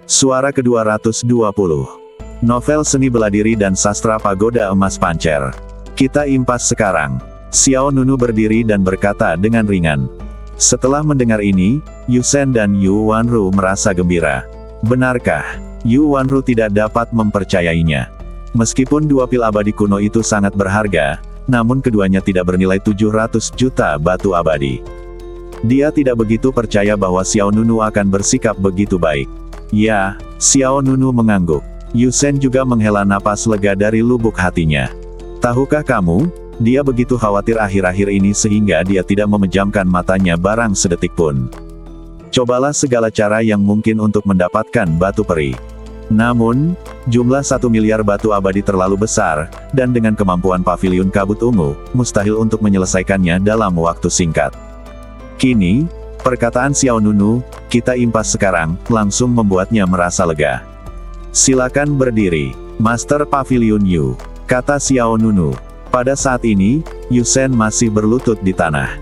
Suara ke-220. Novel seni bela diri dan sastra Pagoda Emas Pancer. Kita impas sekarang. Xiao Nunu berdiri dan berkata dengan ringan. Setelah mendengar ini, Yu Sen dan Yu Wanru merasa gembira. Benarkah? Yu Wanru tidak dapat mempercayainya. Meskipun dua pil abadi kuno itu sangat berharga, namun keduanya tidak bernilai 700 juta batu abadi. Dia tidak begitu percaya bahwa Xiao Nunu akan bersikap begitu baik. Ya, Xiao Nunu mengangguk. Yu Sen juga menghela napas lega dari lubuk hatinya. Tahukah kamu, dia begitu khawatir akhir-akhir ini sehingga dia tidak memejamkan matanya barang sedetik pun. Cobalah segala cara yang mungkin untuk mendapatkan batu peri. Namun, jumlah 1 miliar batu abadi terlalu besar, dan dengan kemampuan paviliun kabut ungu, mustahil untuk menyelesaikannya dalam waktu singkat. Kini, perkataan Xiao Nunu, kita impas sekarang, langsung membuatnya merasa lega. Silakan berdiri, Master Pavilion Yu, kata Xiao Nunu. Pada saat ini, Yu Sen masih berlutut di tanah.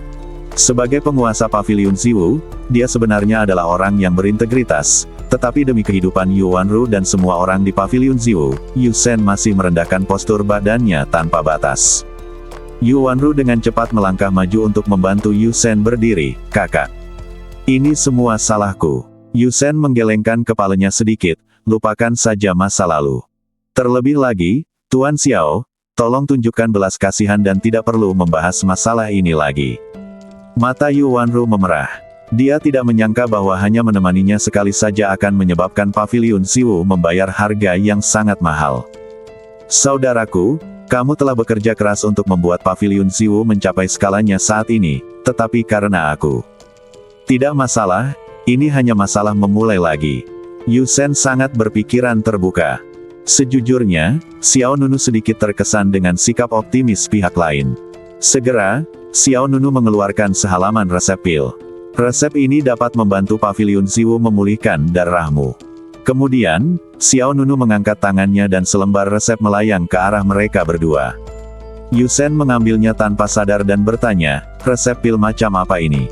Sebagai penguasa Pavilion Ziwu, dia sebenarnya adalah orang yang berintegritas, tetapi demi kehidupan Yu Wanru dan semua orang di Pavilion Ziwu, Yu Sen masih merendahkan postur badannya tanpa batas. Yu Wanru dengan cepat melangkah maju untuk membantu Yu Sen berdiri, kakak. Ini semua salahku. Yu Sen menggelengkan kepalanya sedikit, lupakan saja masa lalu. Terlebih lagi, Tuan Xiao, tolong tunjukkan belas kasihan dan tidak perlu membahas masalah ini lagi. Mata Yu Wanru memerah. Dia tidak menyangka bahwa hanya menemaninya sekali saja akan menyebabkan Pavilion Ziwu membayar harga yang sangat mahal. Saudaraku, kamu telah bekerja keras untuk membuat Pavilion Ziwu mencapai skalanya saat ini, tetapi karena aku. Tidak masalah, ini hanya masalah memulai lagi. Yu Sen sangat berpikiran terbuka. Sejujurnya, Xiao Nunu sedikit terkesan dengan sikap optimis pihak lain. Segera, Xiao Nunu mengeluarkan sehalaman resep pil. Resep ini dapat membantu Pavilion Ziwu memulihkan darahmu. Kemudian, Xiao Nunu mengangkat tangannya dan selembar resep melayang ke arah mereka berdua. Yu Sen mengambilnya tanpa sadar dan bertanya, resep pil macam apa ini?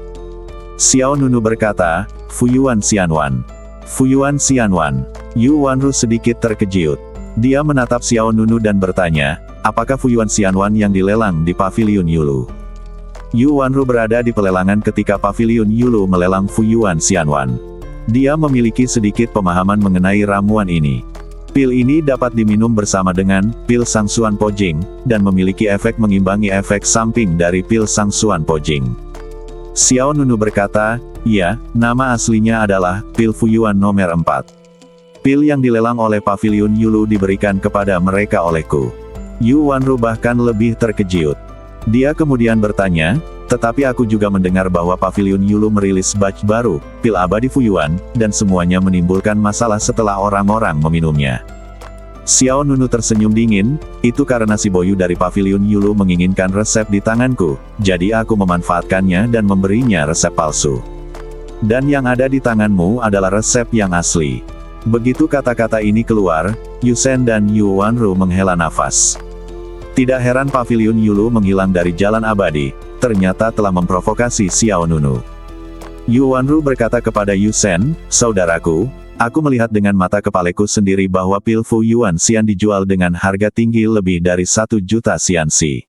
Xiao Nunu berkata, Fuyuan Xianwan. Fuyuan Xianwan. Yu Wanru sedikit terkejut. Dia menatap Xiao Nunu dan bertanya, apakah Fuyuan Xianwan yang dilelang di Pavilion Yulu? Yu Wanru berada di pelelangan ketika Pavilion Yulu melelang Fuyuan Xianwan. Dia memiliki sedikit pemahaman mengenai ramuan ini. Pil ini dapat diminum bersama dengan pil Sangsuan Pojing, dan memiliki efek mengimbangi efek samping dari pil Sangsuan Pojing. Xiao Nunu berkata, ya, nama aslinya adalah pil Fuyuan nomor 4. Pil yang dilelang oleh Pavilion Yulu diberikan kepada mereka olehku. Yu Wanru bahkan lebih terkejut. Dia kemudian bertanya, tetapi aku juga mendengar bahwa Pavilion Yulu merilis batch baru, pil abadi Fuyuan, dan semuanya menimbulkan masalah setelah orang-orang meminumnya. Xiao Nunu tersenyum dingin, itu karena si Boyu dari Pavilion Yulu menginginkan resep di tanganku, jadi aku memanfaatkannya dan memberinya resep palsu. Dan yang ada di tanganmu adalah resep yang asli. Begitu kata-kata ini keluar, Yu Sen dan Yu Wanru menghela nafas. Tidak heran Pavilion Yulu menghilang dari jalan abadi, ternyata telah memprovokasi Xiao Nunu. Yu Wanru berkata kepada Yu Sen, saudaraku, aku melihat dengan mata kepalaku sendiri bahwa pil Fuyuan Xian dijual dengan harga tinggi lebih dari 1 juta Xianxi.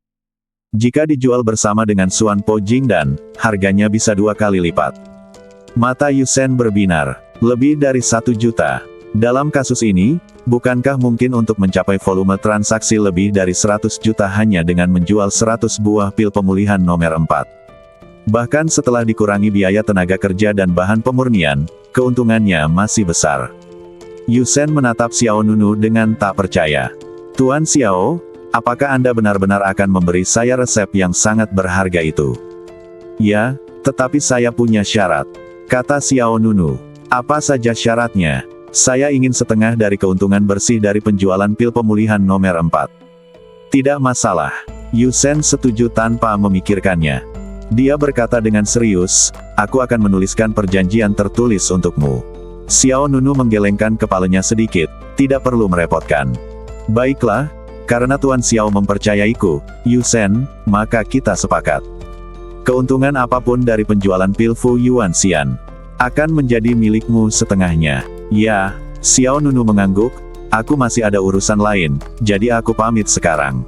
Jika dijual bersama dengan Suan Po Jingdan, harganya bisa 2 kali lipat. Mata Yu Sen berbinar, lebih dari 1 juta. Dalam kasus ini, bukankah mungkin untuk mencapai volume transaksi lebih dari 100 juta hanya dengan menjual 100 buah pil pemulihan nomor 4? Bahkan setelah dikurangi biaya tenaga kerja dan bahan pemurnian, keuntungannya masih besar. Yu Sen menatap Xiao Nunu dengan tak percaya. Tuan Xiao, apakah Anda benar-benar akan memberi saya resep yang sangat berharga itu? Ya, tetapi saya punya syarat, kata Xiao Nunu. Apa saja syaratnya? Saya ingin setengah dari keuntungan bersih dari penjualan pil pemulihan nomor 4. Tidak masalah. Yu Sen setuju tanpa memikirkannya. Dia berkata dengan serius, aku akan menuliskan perjanjian tertulis untukmu. Xiao Nunu menggelengkan kepalanya sedikit, tidak perlu merepotkan. Baiklah, karena Tuan Xiao mempercayaiku, Yu Sen, maka kita sepakat. Keuntungan apapun dari penjualan pil Fuyuan Xian akan menjadi milikmu setengahnya. Ya, Xiao Nunu mengangguk, aku masih ada urusan lain, jadi aku pamit sekarang.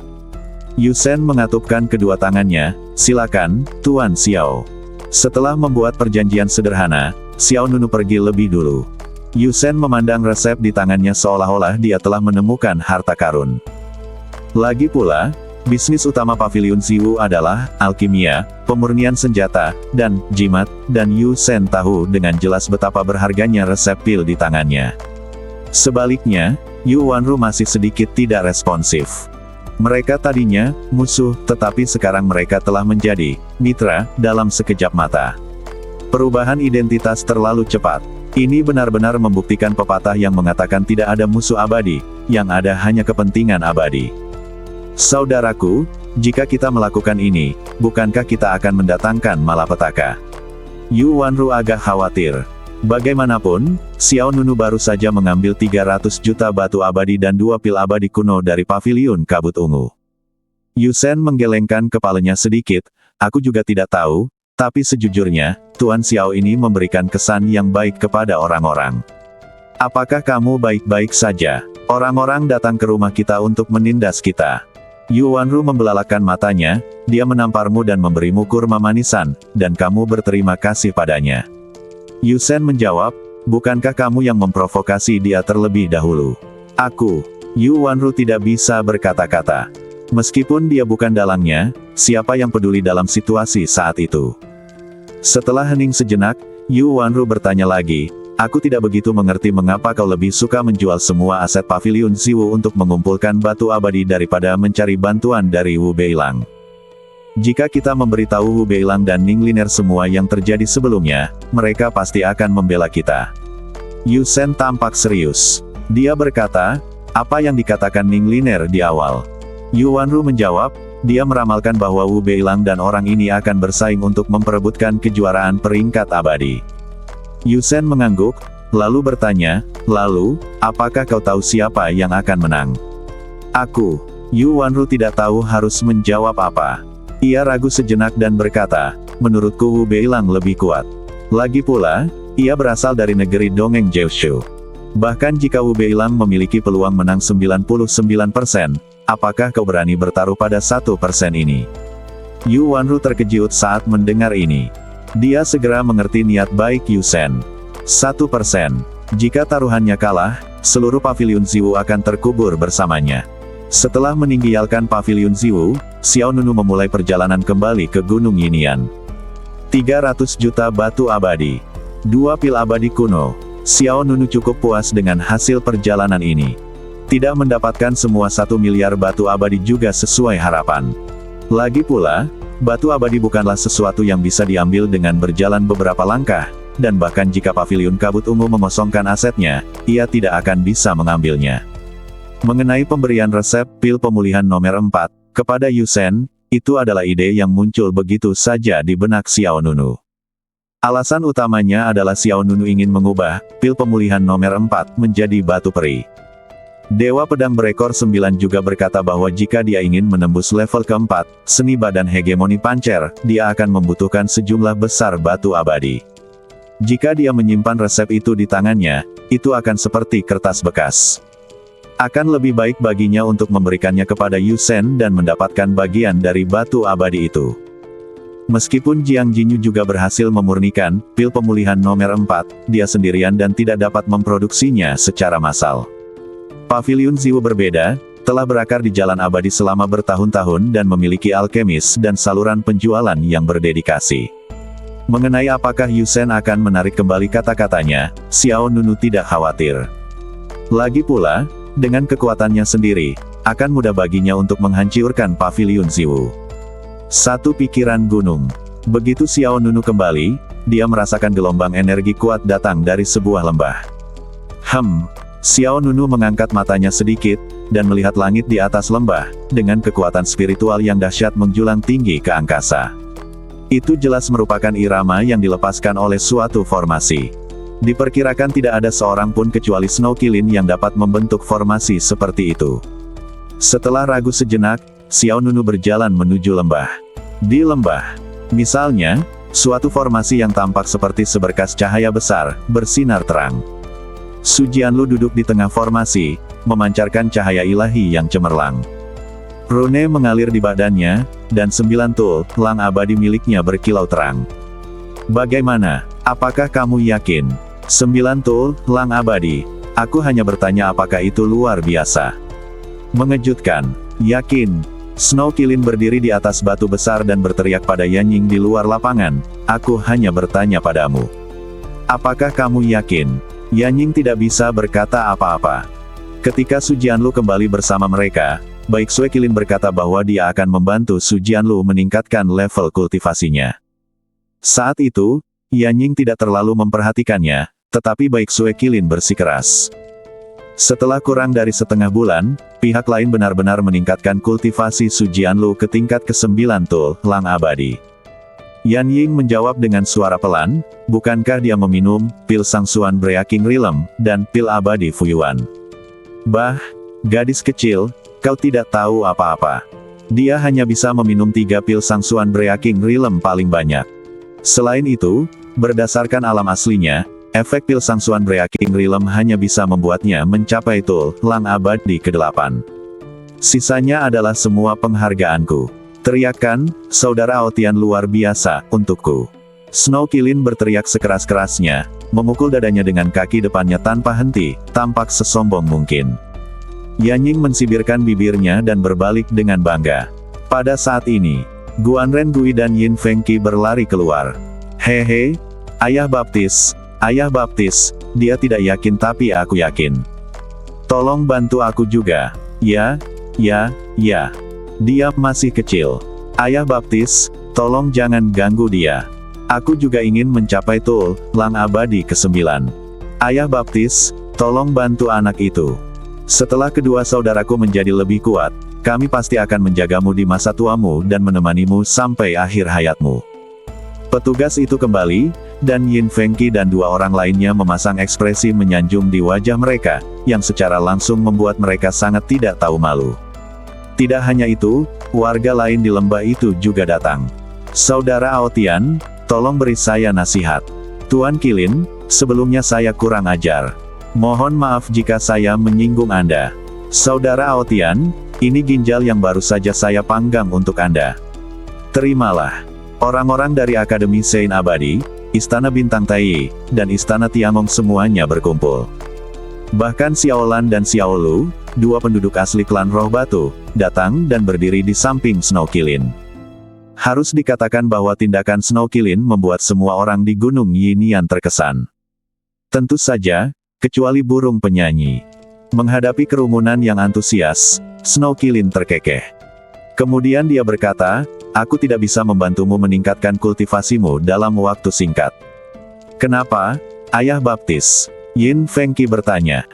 Yu Shen mengatupkan kedua tangannya, silakan, Tuan Xiao. Setelah membuat perjanjian sederhana, Xiao Nunu pergi lebih dulu. Yu Shen memandang resep di tangannya seolah-olah dia telah menemukan harta karun. Lagi pula, bisnis utama Paviliun Ziwu adalah alkimia, pemurnian senjata, dan jimat, dan Yu Shen tahu dengan jelas betapa berharganya resep pil di tangannya. Sebaliknya, Yu Wanru masih sedikit tidak responsif. Mereka tadinya musuh, tetapi sekarang mereka telah menjadi mitra dalam sekejap mata. Perubahan identitas terlalu cepat. Ini benar-benar membuktikan pepatah yang mengatakan tidak ada musuh abadi, yang ada hanya kepentingan abadi. Saudaraku, jika kita melakukan ini, bukankah kita akan mendatangkan malapetaka? Yu Wanru agak khawatir. Bagaimanapun, Xiao Nunu baru saja mengambil 300 juta batu abadi dan 2 pil abadi kuno dari Paviliun Kabut Ungu. Yu Shen menggelengkan kepalanya sedikit, aku juga tidak tahu, tapi sejujurnya, Tuan Xiao ini memberikan kesan yang baik kepada orang-orang. Apakah kamu baik-baik saja? Orang-orang datang ke rumah kita untuk menindas kita. Yu Wanru membelalakan matanya, dia menamparmu dan memberimu kurma manisan, dan kamu berterima kasih padanya. Yu Shen menjawab, bukankah kamu yang memprovokasi dia terlebih dahulu? Aku. Yu Wanru tidak bisa berkata-kata. Meskipun dia bukan dalangnya, siapa yang peduli dalam situasi saat itu? Setelah hening sejenak, Yu Wanru bertanya lagi, aku tidak begitu mengerti mengapa kau lebih suka menjual semua aset Paviliun Ziwu untuk mengumpulkan batu abadi daripada mencari bantuan dari Wu Beilang. Jika kita memberitahu Wu Beilang dan Ning Liner semua yang terjadi sebelumnya, mereka pasti akan membela kita. Yu Shen tampak serius. Dia berkata, apa yang dikatakan Ning Liner di awal? Yu Wanru menjawab, dia meramalkan bahwa Wu Beilang dan orang ini akan bersaing untuk memperebutkan kejuaraan peringkat abadi. Yu Shen mengangguk, lalu bertanya, lalu, apakah kau tahu siapa yang akan menang? Aku. Yu Wanru tidak tahu harus menjawab apa. Ia ragu sejenak dan berkata, menurutku Wu Beilang lebih kuat. Lagi pula, ia berasal dari negeri dongeng Jiushu. Bahkan jika Wu Beilang memiliki peluang menang 99%, apakah kau berani bertaruh pada 1% ini? Yu Wanru terkejut saat mendengar ini. Dia segera mengerti niat baik Yu Shen. 1%. Jika taruhannya kalah, seluruh Paviliun Ziwu akan terkubur bersamanya. Setelah meninggalkan Paviliun Ziwu, Xiao Nunu memulai perjalanan kembali ke Gunung Yinian. 300 juta batu abadi. 2 pil abadi kuno. Xiao Nunu cukup puas dengan hasil perjalanan ini. Tidak mendapatkan semua 1 miliar batu abadi juga sesuai harapan. Lagi pula, batu abadi bukanlah sesuatu yang bisa diambil dengan berjalan beberapa langkah, dan bahkan jika Paviliun Kabut Ungu mengosongkan asetnya, ia tidak akan bisa mengambilnya. Mengenai pemberian resep pil pemulihan nomor 4, kepada Yu Shen, itu adalah ide yang muncul begitu saja di benak Xiao Nunu. Alasan utamanya adalah Xiao Nunu ingin mengubah pil pemulihan nomor 4 menjadi batu peri. Dewa Pedang Berekor 9 juga berkata bahwa jika dia ingin menembus level keempat, seni badan hegemoni pancer, dia akan membutuhkan sejumlah besar batu abadi. Jika dia menyimpan resep itu di tangannya, itu akan seperti kertas bekas. Akan lebih baik baginya untuk memberikannya kepada Yu Shen dan mendapatkan bagian dari batu abadi itu. Meskipun Jiang Jinyu juga berhasil memurnikan pil pemulihan nomor 4, dia sendirian dan tidak dapat memproduksinya secara massal. Paviliun Ziwu berbeda, telah berakar di jalan abadi selama bertahun-tahun dan memiliki alkemis dan saluran penjualan yang berdedikasi. Mengenai apakah Yu Shen akan menarik kembali kata-katanya, Xiao Nunu tidak khawatir. Lagi pula, dengan kekuatannya sendiri, akan mudah baginya untuk menghancurkan Paviliun Ziwu. Satu pikiran gunung. Begitu Xiao Nunu kembali, dia merasakan gelombang energi kuat datang dari sebuah lembah. Xiao Nunu mengangkat matanya sedikit, dan melihat langit di atas lembah, dengan kekuatan spiritual yang dahsyat menjulang tinggi ke angkasa. Itu jelas merupakan irama yang dilepaskan oleh suatu formasi. Diperkirakan tidak ada seorang pun kecuali Snow Kilin yang dapat membentuk formasi seperti itu. Setelah ragu sejenak, Xiao Nunu berjalan menuju lembah. Di lembah, misalnya, suatu formasi yang tampak seperti seberkas cahaya besar, bersinar terang. Su Jianlu duduk di tengah formasi, memancarkan cahaya ilahi yang cemerlang. Rune mengalir di badannya, dan 9 tulang abadi miliknya berkilau terang. Bagaimana? Apakah kamu yakin? 9 tulang abadi. Aku hanya bertanya apakah itu luar biasa. Mengejutkan. Yakin. Snow Qilin berdiri di atas batu besar dan berteriak pada Yanying di luar lapangan, aku hanya bertanya padamu. Apakah kamu yakin? Yanying tidak bisa berkata apa-apa. Ketika Su Jianlu kembali bersama mereka, Baik Sue Qilin berkata bahwa dia akan membantu Su Jianlu meningkatkan level kultivasinya. Saat itu, Yanying tidak terlalu memperhatikannya, tetapi Baik Sue Qilin bersikeras. Setelah kurang dari setengah bulan, pihak lain benar-benar meningkatkan kultivasi Su Jianlu ke tingkat ke-9 tulang abadi. Yanying menjawab dengan suara pelan, bukankah dia meminum pil Sangsuan Breaking Realm dan pil abadi Fuyuan? Bah, gadis kecil, kau tidak tahu apa-apa. Dia hanya bisa meminum 3 pil Sangsuan Breaking Realm paling banyak. Selain itu, berdasarkan alam aslinya, efek pil Sangsuan Breaking Realm hanya bisa membuatnya mencapai tulang abadi ke-8. Sisanya adalah semua penghargaanku. Teriakan, saudara Aotian luar biasa, untukku. Snow Qilin berteriak sekeras-kerasnya, memukul dadanya dengan kaki depannya tanpa henti, tampak sesombong mungkin. Yanying mensibirkan bibirnya dan berbalik dengan bangga. Pada saat ini, Guanren Gui dan Yin Fengqi berlari keluar. Hehe, ayah baptis, dia tidak yakin tapi aku yakin. Tolong bantu aku juga. Ya. Dia masih kecil. Ayah baptis, tolong jangan ganggu dia. Aku juga ingin mencapai tulang abadi ke-9. Ayah baptis, tolong bantu anak itu. Setelah kedua saudaraku menjadi lebih kuat, kami pasti akan menjagamu di masa tuamu dan menemanimu sampai akhir hayatmu. Petugas itu kembali, dan Yin Fengqi dan 2 orang lainnya memasang ekspresi menyanjung di wajah mereka, yang secara langsung membuat mereka sangat tidak tahu malu. Tidak hanya itu, warga lain di lembah itu juga datang. Saudara Aotian, tolong beri saya nasihat. Tuan Qilin, sebelumnya saya kurang ajar. Mohon maaf jika saya menyinggung Anda. Saudara Aotian, ini ginjal yang baru saja saya panggang untuk Anda. Terimalah. Orang-orang dari Akademi Sein Abadi, Istana Bintang Tai, dan Istana Tiangong semuanya berkumpul. Bahkan Xiaolan dan Xiaolu, 2 penduduk asli klan Roh Batu, datang dan berdiri di samping Snow Qilin. Harus dikatakan bahwa tindakan Snow Qilin membuat semua orang di Gunung Yinian terkesan. Tentu saja, kecuali burung penyanyi. Menghadapi kerumunan yang antusias, Snow Qilin terkekeh. Kemudian dia berkata, aku tidak bisa membantumu meningkatkan kultivasimu dalam waktu singkat. Kenapa, ayah baptis? Yin Fengqi bertanya.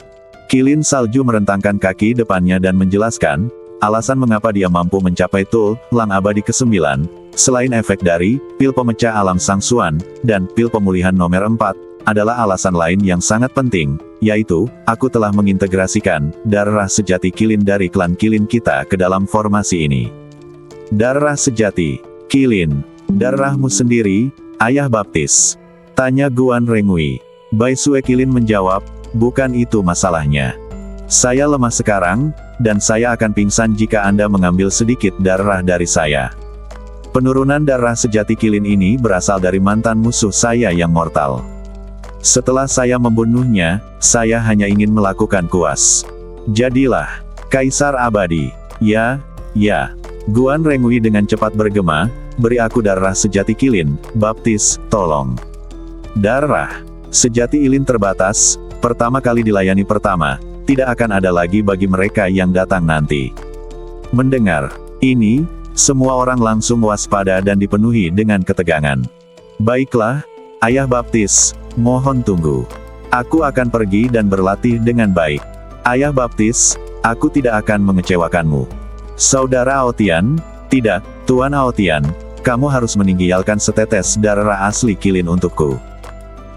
Qilin Salju merentangkan kaki depannya dan menjelaskan, alasan mengapa dia mampu mencapai tulang abadi ke-9, selain efek dari pil pemecah alam Sangsuan, dan pil pemulihan nomor 4, adalah alasan lain yang sangat penting, yaitu, aku telah mengintegrasikan darah sejati Qilin dari klan Qilin kita ke dalam formasi ini. Darah sejati, Qilin, darahmu sendiri, ayah baptis? Tanya Guan Rengui. Bai Sue Qilin menjawab, bukan itu masalahnya. Saya lemah sekarang, dan saya akan pingsan jika Anda mengambil sedikit darah dari saya. Penurunan darah sejati Qilin ini berasal dari mantan musuh saya yang mortal. Setelah saya membunuhnya, saya hanya ingin melakukan kuas. Jadilah Kaisar Abadi. Ya. Guan Rengui dengan cepat bergema, beri aku darah sejati Qilin, baptis, tolong. Darah sejati Qilin terbatas, pertama kali dilayani pertama, tidak akan ada lagi bagi mereka yang datang nanti. Mendengar ini, semua orang langsung waspada dan dipenuhi dengan ketegangan. Baiklah, ayah baptis, mohon tunggu. Aku akan pergi dan berlatih dengan baik. Ayah baptis, aku tidak akan mengecewakanmu. Saudara Aotian, tidak, Tuan Aotian, kamu harus meninggalkan setetes darah asli Qilin untukku.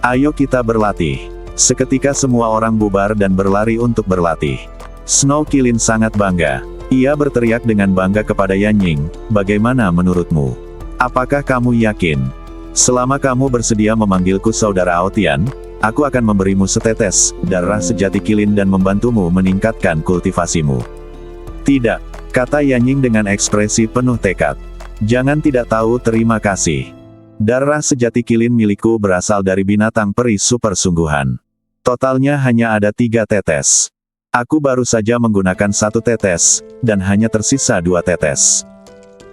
Ayo kita berlatih. Seketika semua orang bubar dan berlari untuk berlatih. Snow Qilin sangat bangga. Ia berteriak dengan bangga kepada Yanying, bagaimana menurutmu? Apakah kamu yakin? Selama kamu bersedia memanggilku Saudara Aotian, aku akan memberimu setetes darah sejati Qilin dan membantumu meningkatkan kultivasimu. Tidak, kata Yanying dengan ekspresi penuh tekad. Jangan tidak tahu terima kasih. Darah sejati Qilin milikku berasal dari binatang peri super sungguhan. Totalnya hanya ada 3 tetes. Aku baru saja menggunakan 1 tetes, dan hanya tersisa 2 tetes.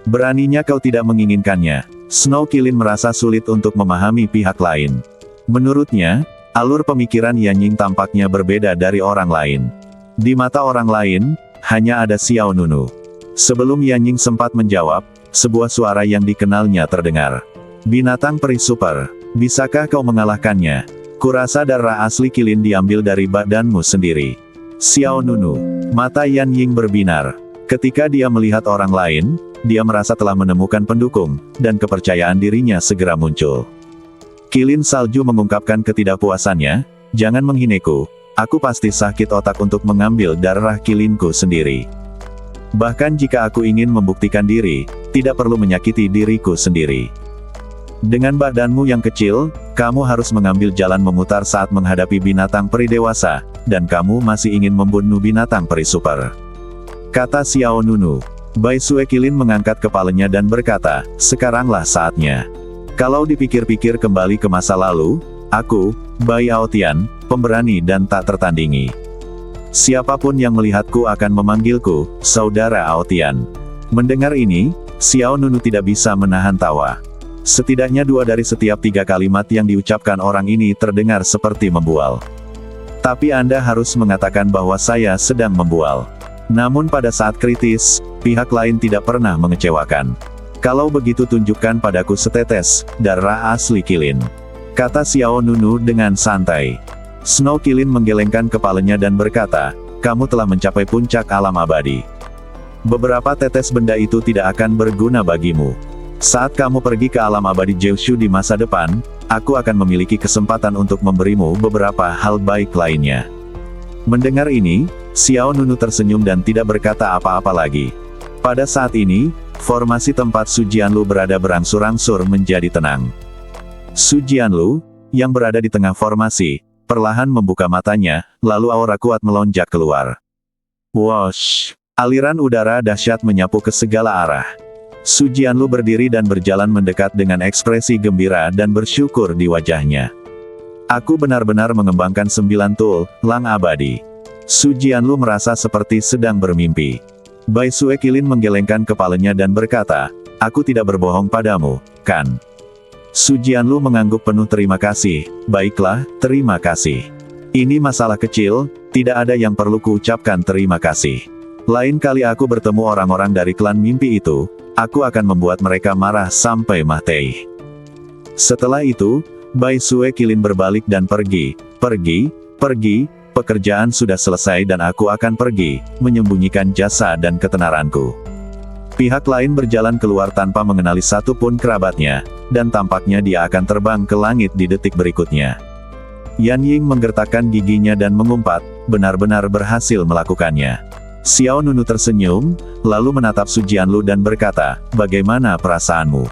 Beraninya kau tidak menginginkannya. Snow Qilin merasa sulit untuk memahami pihak lain. Menurutnya, alur pemikiran Yanying tampaknya berbeda dari orang lain. Di mata orang lain, hanya ada Xiao Nunu. Sebelum Yanying sempat menjawab, sebuah suara yang dikenalnya terdengar. Binatang peri super, bisakah kau mengalahkannya? Kurasa darah asli Qilin diambil dari badanmu sendiri. Xiao Nunu, mata Yanying berbinar. Ketika dia melihat orang lain, dia merasa telah menemukan pendukung, dan kepercayaan dirinya segera muncul. Qilin salju mengungkapkan ketidakpuasannya, jangan menghinaku, aku pasti sakit otak untuk mengambil darah Qilinku sendiri. Bahkan jika aku ingin membuktikan diri, tidak perlu menyakiti diriku sendiri. Dengan badanmu yang kecil, kamu harus mengambil jalan memutar saat menghadapi binatang peri dewasa, dan kamu masih ingin membunuh binatang peri super. Kata Xiao Nunu. Bai Sue Qilin mengangkat kepalanya dan berkata, sekaranglah saatnya. Kalau dipikir-pikir kembali ke masa lalu, aku, Bai Aotian, pemberani dan tak tertandingi. Siapapun yang melihatku akan memanggilku, Saudara Aotian. Mendengar ini, Xiao Nunu tidak bisa menahan tawa. Setidaknya 2 dari setiap 3 kalimat yang diucapkan orang ini terdengar seperti membual. Tapi Anda harus mengatakan bahwa saya sedang membual. Namun pada saat kritis, pihak lain tidak pernah mengecewakan. Kalau begitu tunjukkan padaku setetes darah asli Qilin. Kata Xiao Nunu dengan santai. Snow Qilin menggelengkan kepalanya dan berkata, kamu telah mencapai puncak alam abadi. Beberapa tetes benda itu tidak akan berguna bagimu. Saat kamu pergi ke alam abadi Jiushu di masa depan, aku akan memiliki kesempatan untuk memberimu beberapa hal baik lainnya. Mendengar ini, Xiao Nunu tersenyum dan tidak berkata apa-apa lagi. Pada saat ini, formasi tempat Su Jianlu berada berangsur-angsur menjadi tenang. Su Jianlu, yang berada di tengah formasi, perlahan membuka matanya, lalu aura kuat melonjak keluar. Wosh! Aliran udara dahsyat menyapu ke segala arah. Su Jianlu berdiri dan berjalan mendekat dengan ekspresi gembira dan bersyukur di wajahnya. Aku benar-benar mengembangkan 9 tulang abadi. Su Jianlu merasa seperti sedang bermimpi. Bai Sue Qilin menggelengkan kepalanya dan berkata, aku tidak berbohong padamu, kan? Su Jianlu mengangguk penuh terima kasih, baiklah, terima kasih. Ini masalah kecil, tidak ada yang perlu kuucapkan terima kasih. Lain kali aku bertemu orang-orang dari klan mimpi itu, aku akan membuat mereka marah sampai mati. Setelah itu, Bai Sue Qilin berbalik dan pergi, pekerjaan sudah selesai dan aku akan pergi, menyembunyikan jasa dan ketenaranku. Pihak lain berjalan keluar tanpa mengenali satu pun kerabatnya, dan tampaknya dia akan terbang ke langit di detik berikutnya. Yanying menggertakkan giginya dan mengumpat, benar-benar berhasil melakukannya. Xiao Nunu tersenyum, lalu menatap Su Jianlu dan berkata, bagaimana perasaanmu?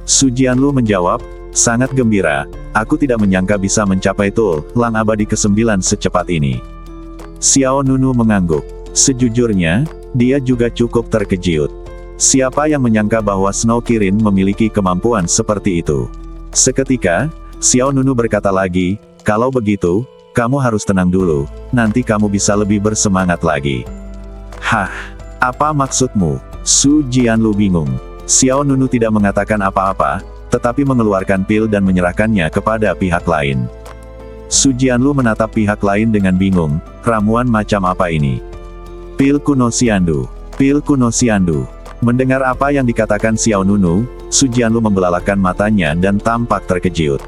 Su Jianlu menjawab, sangat gembira, aku tidak menyangka bisa mencapai tulang abadi ke-9 secepat ini. Xiao Nunu mengangguk. Sejujurnya, dia juga cukup terkejut. Siapa yang menyangka bahwa Snow Qilin memiliki kemampuan seperti itu? Seketika, Xiao Nunu berkata lagi, kalau begitu, kamu harus tenang dulu, nanti kamu bisa lebih bersemangat lagi. Hah, apa maksudmu? Su Jianlu bingung. Xiao Nunu tidak mengatakan apa-apa, tetapi mengeluarkan pil dan menyerahkannya kepada pihak lain. Su Jianlu menatap pihak lain dengan bingung, ramuan macam apa ini? Pil kuno Xiandu. Pil kuno Xiandu. Mendengar apa yang dikatakan Xiao Nunu, Su Jianlu membelalakan matanya dan tampak terkejut.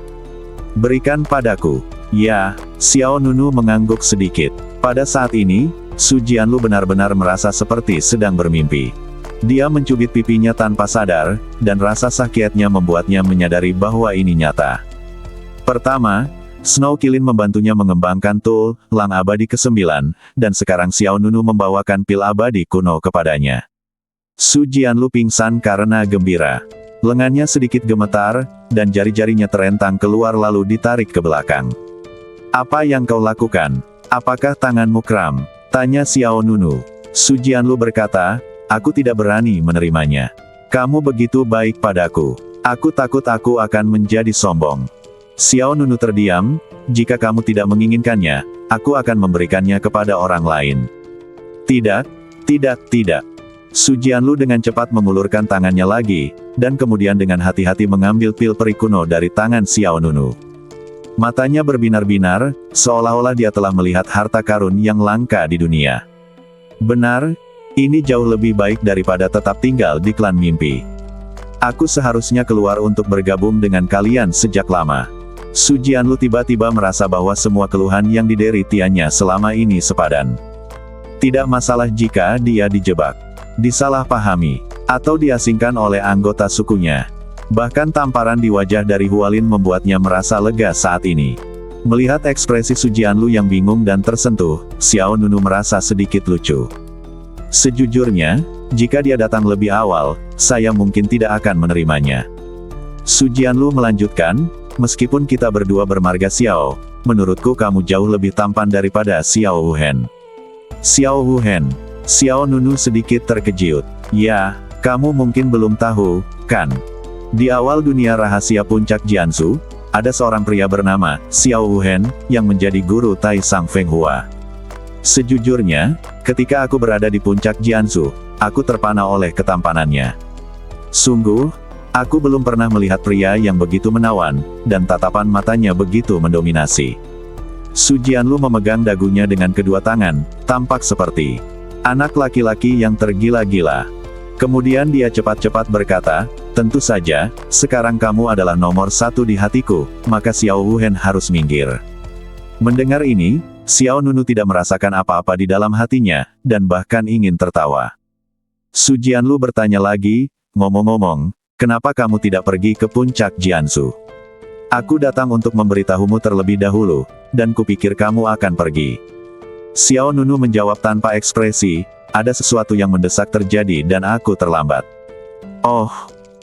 Berikan padaku. Ya, Xiao Nunu mengangguk sedikit. Pada saat ini, Su Jianlu benar-benar merasa seperti sedang bermimpi. Dia mencubit pipinya tanpa sadar, dan rasa sakitnya membuatnya menyadari bahwa ini nyata. Pertama, Snow Qilin membantunya mengembangkan tulang abadi ke-9, dan sekarang Xiao Nunu membawakan pil abadi kuno kepadanya. Su Jianlu pingsan karena gembira. Lengannya sedikit gemetar, dan jari-jarinya terentang keluar lalu ditarik ke belakang. Apa yang kau lakukan? Apakah tanganmu kram? Tanya Xiao Nunu. Su Jianlu berkata, aku tidak berani menerimanya. Kamu begitu baik padaku. Aku takut aku akan menjadi sombong. Xiao Nunu terdiam, jika kamu tidak menginginkannya, aku akan memberikannya kepada orang lain. Tidak, tidak. Su Jianlu dengan cepat mengulurkan tangannya lagi, dan kemudian dengan hati-hati mengambil pil peri kuno dari tangan Xiao Nunu. Matanya berbinar-binar, seolah-olah dia telah melihat harta karun yang langka di dunia. Benar, ini jauh lebih baik daripada tetap tinggal di klan mimpi. Aku seharusnya keluar untuk bergabung dengan kalian sejak lama. Su Jianlu tiba-tiba merasa bahwa semua keluhan yang dideritianya selama ini sepadan. Tidak masalah jika dia dijebak, disalahpahami, atau diasingkan oleh anggota sukunya. Bahkan tamparan di wajah dari Hualin membuatnya merasa lega saat ini. Melihat ekspresi Su Jianlu yang bingung dan tersentuh, Xiao Nunu merasa sedikit lucu. Sejujurnya, jika dia datang lebih awal, saya mungkin tidak akan menerimanya. Su Jianlu melanjutkan, meskipun kita berdua bermarga Xiao, menurutku kamu jauh lebih tampan daripada Xiao Wuhen. Xiao Wuhen. Xiao Nunu sedikit terkejut. Ya, kamu mungkin belum tahu, kan? Di awal dunia rahasia puncak Jiansu, ada seorang pria bernama Xiao Wuhen, yang menjadi guru Tai Sang Feng Hua. Sejujurnya, ketika aku berada di puncak Jiansu, aku terpana oleh ketampanannya. Sungguh, aku belum pernah melihat pria yang begitu menawan, dan tatapan matanya begitu mendominasi. Su Jianlu memegang dagunya dengan kedua tangan, tampak seperti anak laki-laki yang tergila-gila. Kemudian dia cepat-cepat berkata, tentu saja, sekarang kamu adalah nomor satu di hatiku, maka Xiao Wuhen harus minggir. Mendengar ini, Xiao Nunu tidak merasakan apa-apa di dalam hatinya, dan bahkan ingin tertawa. Su Jianlu bertanya lagi, ngomong-ngomong, kenapa kamu tidak pergi ke puncak Jiansu? Aku datang untuk memberitahumu terlebih dahulu, dan kupikir kamu akan pergi. Xiao Nunu menjawab tanpa ekspresi, ada sesuatu yang mendesak terjadi dan aku terlambat. Oh,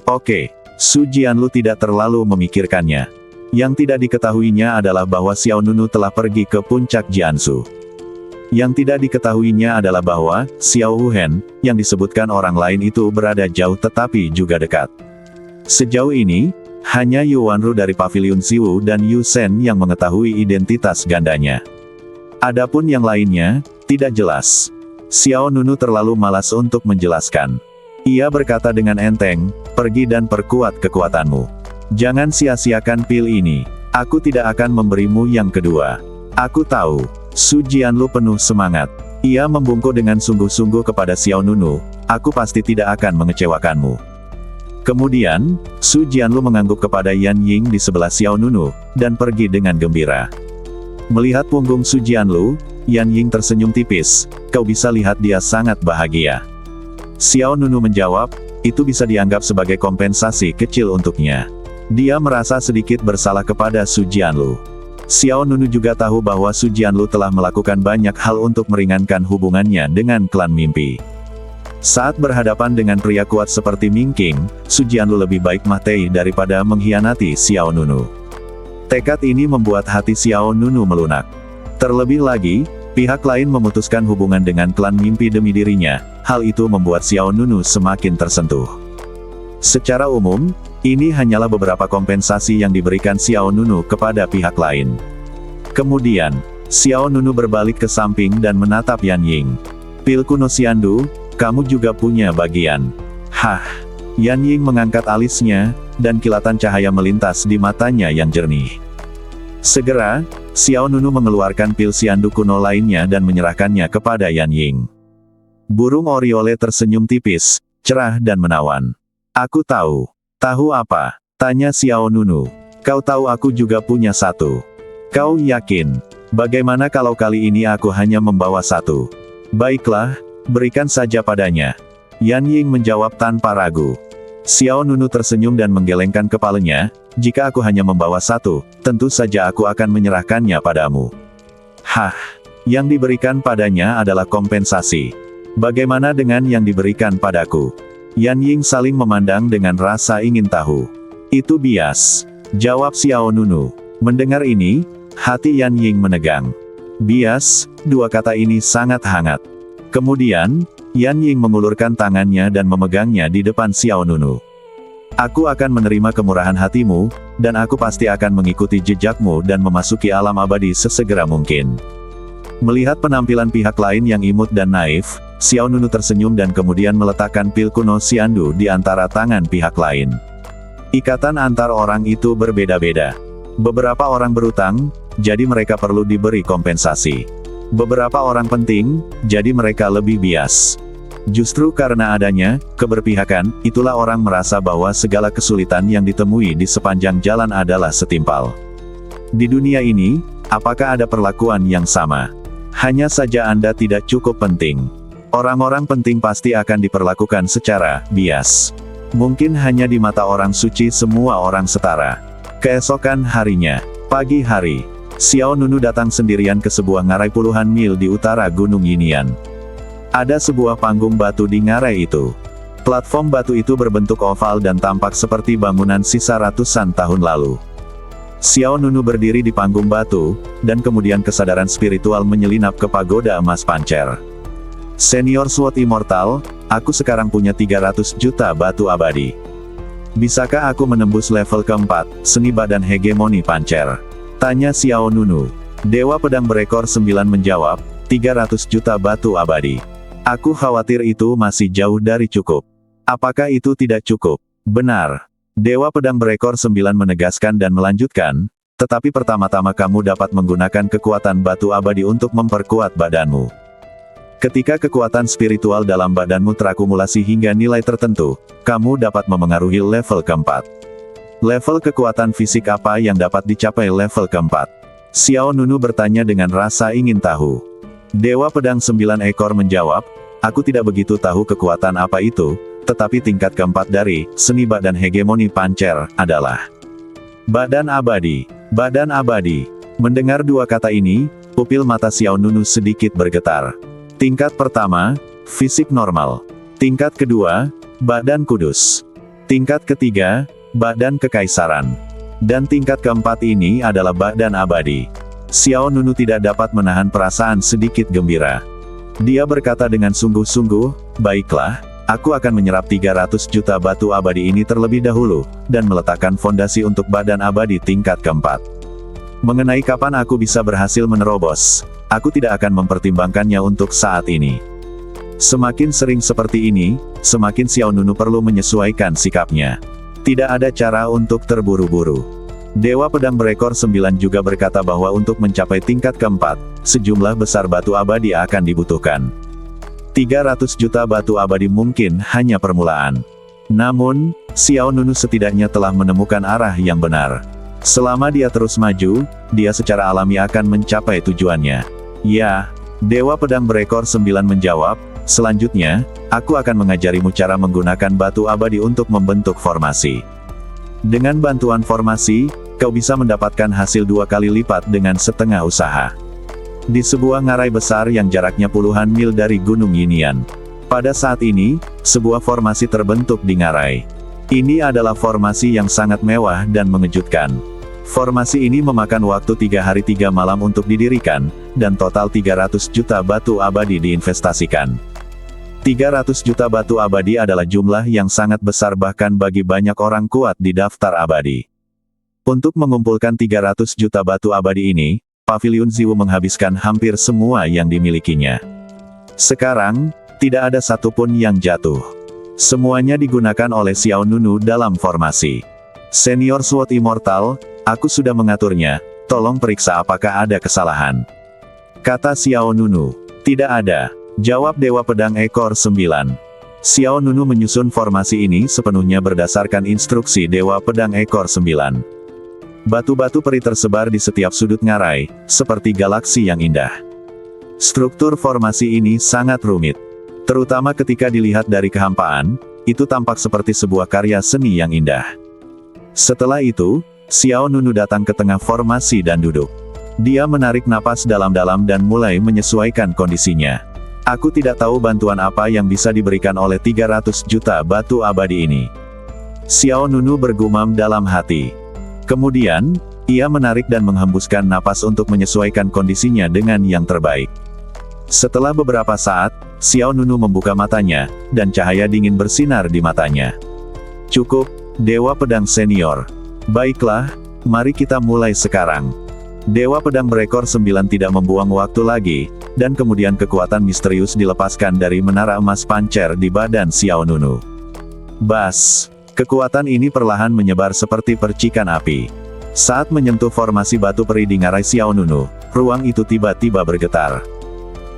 oke. Su Jianlu tidak terlalu memikirkannya. Yang tidak diketahuinya adalah bahwa Xiao Nunu telah pergi ke puncak Jiansu. Yang tidak diketahuinya adalah bahwa Xiao Wuhen, yang disebutkan orang lain itu berada jauh tetapi juga dekat. Sejauh ini, hanya Yu Wanru dari Paviliun Siwu dan Yu Shen yang mengetahui identitas gandanya. Adapun yang lainnya, tidak jelas. Xiao Nunu terlalu malas untuk menjelaskan. Ia berkata dengan enteng, pergi dan perkuat kekuatanmu. Jangan sia-siakan pil ini. Aku tidak akan memberimu yang kedua. Aku tahu. Su Jianlu penuh semangat. Ia membungkuk dengan sungguh-sungguh kepada Xiao Nunu, aku pasti tidak akan mengecewakanmu. Kemudian, Su Jianlu mengangguk kepada Yan Ying di sebelah Xiao Nunu, dan pergi dengan gembira. Melihat punggung Su Jianlu, Yan Ying tersenyum tipis, kau bisa lihat dia sangat bahagia. Xiao Nunu menjawab, itu bisa dianggap sebagai kompensasi kecil untuknya. Dia merasa sedikit bersalah kepada Su Jianlu. Xiao Nunu juga tahu bahwa Su Jianlu telah melakukan banyak hal untuk meringankan hubungannya dengan klan mimpi. Saat berhadapan dengan pria kuat seperti Ming Qing, Su Jianlu lebih baik mati daripada mengkhianati Xiao Nunu. Tekad ini membuat hati Xiao Nunu melunak. Terlebih lagi, pihak lain memutuskan hubungan dengan klan mimpi demi dirinya, hal itu membuat Xiao Nunu semakin tersentuh. Secara umum, ini hanyalah beberapa kompensasi yang diberikan Xiao Nunu kepada pihak lain. Kemudian, Xiao Nunu berbalik ke samping dan menatap Yan Ying. Pil kuno Xiandu, kamu juga punya bagian. Hah? Yan Ying mengangkat alisnya, dan kilatan cahaya melintas di matanya yang jernih. Segera, Xiao Nunu mengeluarkan pil Xiandu kuno lainnya dan menyerahkannya kepada Yan Ying. Burung Oriole tersenyum tipis, cerah dan menawan. Aku tahu. Tahu apa? Tanya Xiao Nunu. Kau tahu aku juga punya satu. Kau yakin? Bagaimana kalau kali ini aku hanya membawa satu? Baiklah, berikan saja padanya. Yan Ying menjawab tanpa ragu. Xiao Nunu tersenyum dan menggelengkan kepalanya, jika aku hanya membawa satu, tentu saja aku akan menyerahkannya padamu. Hah, yang diberikan padanya adalah kompensasi. Bagaimana dengan yang diberikan padaku? Yan Ying saling memandang dengan rasa ingin tahu. Itu bias, jawab Xiao Nunu. Mendengar ini, Hati Yan Ying menegang. Bias, dua kata ini sangat hangat. Kemudian, Yan Ying mengulurkan tangannya dan memegangnya di depan Xiao Nunu. Aku akan menerima kemurahan hatimu, dan aku pasti akan mengikuti jejakmu dan memasuki alam abadi sesegera mungkin. Melihat penampilan pihak lain yang imut dan naif, Xiao Nunu tersenyum dan kemudian meletakkan pil kuno Xiandu di antara tangan pihak lain. Ikatan antar orang itu berbeda-beda. Beberapa orang berutang, jadi mereka perlu diberi kompensasi. Beberapa orang penting, jadi mereka lebih bias. Justru karena adanya keberpihakan, itulah orang merasa bahwa segala kesulitan yang ditemui di sepanjang jalan adalah setimpal. Di dunia ini, apakah ada perlakuan yang sama? Hanya saja Anda tidak cukup penting. Orang-orang penting pasti akan diperlakukan secara bias. Mungkin hanya di mata orang suci semua orang setara. Keesokan harinya, pagi hari, Xiao Nunu datang sendirian ke sebuah ngarai puluhan mil di utara Gunung Yinian. Ada sebuah panggung batu di ngarai itu. Platform batu itu berbentuk oval dan tampak seperti bangunan sisa ratusan tahun lalu. Xiao Nunu berdiri di panggung batu, dan kemudian kesadaran spiritual menyelinap ke pagoda emas pancer. Senior Sword Immortal, aku sekarang punya 300 juta batu abadi. Bisakah aku menembus level keempat, seni badan hegemoni pancer? Tanya Xiao Nunu. Dewa Pedang Berekor 9 menjawab, 300 juta batu abadi. Aku khawatir itu masih jauh dari cukup. Apakah itu tidak cukup? Benar. Dewa Pedang Berekor 9 menegaskan dan melanjutkan, tetapi pertama-tama kamu dapat menggunakan kekuatan batu abadi untuk memperkuat badanmu. Ketika kekuatan spiritual dalam badanmu terakumulasi hingga nilai tertentu, kamu dapat memengaruhi level keempat. Level kekuatan fisik apa yang dapat dicapai level keempat? Xiao Nunu bertanya dengan rasa ingin tahu. Dewa Pedang 9 ekor menjawab, aku tidak begitu tahu kekuatan apa itu, tetapi tingkat keempat dari seni badan hegemoni pancer adalah badan abadi. Badan abadi. Mendengar dua kata ini, pupil mata Xiao Nunu sedikit bergetar. Tingkat pertama, fisik normal. Tingkat kedua, badan kudus. Tingkat ketiga, badan kekaisaran. Dan tingkat keempat ini adalah badan abadi. Xiao Nunu tidak dapat menahan perasaan sedikit gembira. Dia berkata dengan sungguh-sungguh, baiklah, aku akan menyerap 300 juta batu abadi ini terlebih dahulu, dan meletakkan fondasi untuk badan abadi tingkat keempat. Mengenai kapan aku bisa berhasil menerobos, aku tidak akan mempertimbangkannya untuk saat ini. Semakin sering seperti ini, semakin Xiao Nunu perlu menyesuaikan sikapnya. Tidak ada cara untuk terburu-buru. Dewa Pedang Berekor 9 juga berkata bahwa untuk mencapai tingkat keempat, sejumlah besar batu abadi akan dibutuhkan. 300 juta batu abadi mungkin hanya permulaan. Namun, Xiao Nunu setidaknya telah menemukan arah yang benar. Selama dia terus maju, dia secara alami akan mencapai tujuannya. Ya, Dewa Pedang Berekor 9 menjawab, selanjutnya, aku akan mengajarimu cara menggunakan batu abadi untuk membentuk formasi. Dengan bantuan formasi, kau bisa mendapatkan hasil 2 kali lipat dengan setengah usaha. Di sebuah ngarai besar yang jaraknya puluhan mil dari Gunung Yinian. Pada saat ini, sebuah formasi terbentuk di ngarai. Ini adalah formasi yang sangat mewah dan mengejutkan. Formasi ini memakan waktu 3 hari 3 malam untuk didirikan, dan total 300 juta batu abadi diinvestasikan. 300 juta batu abadi adalah jumlah yang sangat besar bahkan bagi banyak orang kuat di daftar abadi. Untuk mengumpulkan 300 juta batu abadi ini, Pavilion Ziwu menghabiskan hampir semua yang dimilikinya. Sekarang, tidak ada satupun yang jatuh. Semuanya digunakan oleh Xiao Nunu dalam formasi. Senior Sword Immortal, aku sudah mengaturnya, tolong periksa apakah ada kesalahan. Kata Xiao Nunu. Tidak ada, jawab Dewa Pedang Ekor 9. Xiao Nunu menyusun formasi ini sepenuhnya berdasarkan instruksi Dewa Pedang Ekor 9. Batu-batu peri tersebar di setiap sudut ngarai, seperti galaksi yang indah. Struktur formasi ini sangat rumit. Terutama ketika dilihat dari kehampaan, itu tampak seperti sebuah karya seni yang indah. Setelah itu, Xiao Nunu datang ke tengah formasi dan duduk. Dia menarik napas dalam-dalam dan mulai menyesuaikan kondisinya. Aku tidak tahu bantuan apa yang bisa diberikan oleh 300 juta batu abadi ini. Xiao Nunu bergumam dalam hati. Kemudian, Ia menarik dan menghembuskan napas untuk menyesuaikan kondisinya dengan yang terbaik. Setelah beberapa saat, Xiao Nunu membuka matanya, dan cahaya dingin bersinar di matanya. Cukup, Dewa Pedang Senior. Baiklah, mari kita mulai sekarang. Dewa Pedang berekor 9 tidak membuang waktu lagi, dan kemudian kekuatan misterius dilepaskan dari menara emas pancer di badan Xiao Nunu. Bas! Kekuatan ini perlahan menyebar seperti percikan api. Saat menyentuh formasi batu peri di ngarai Xiao Nunu, ruang itu tiba-tiba bergetar.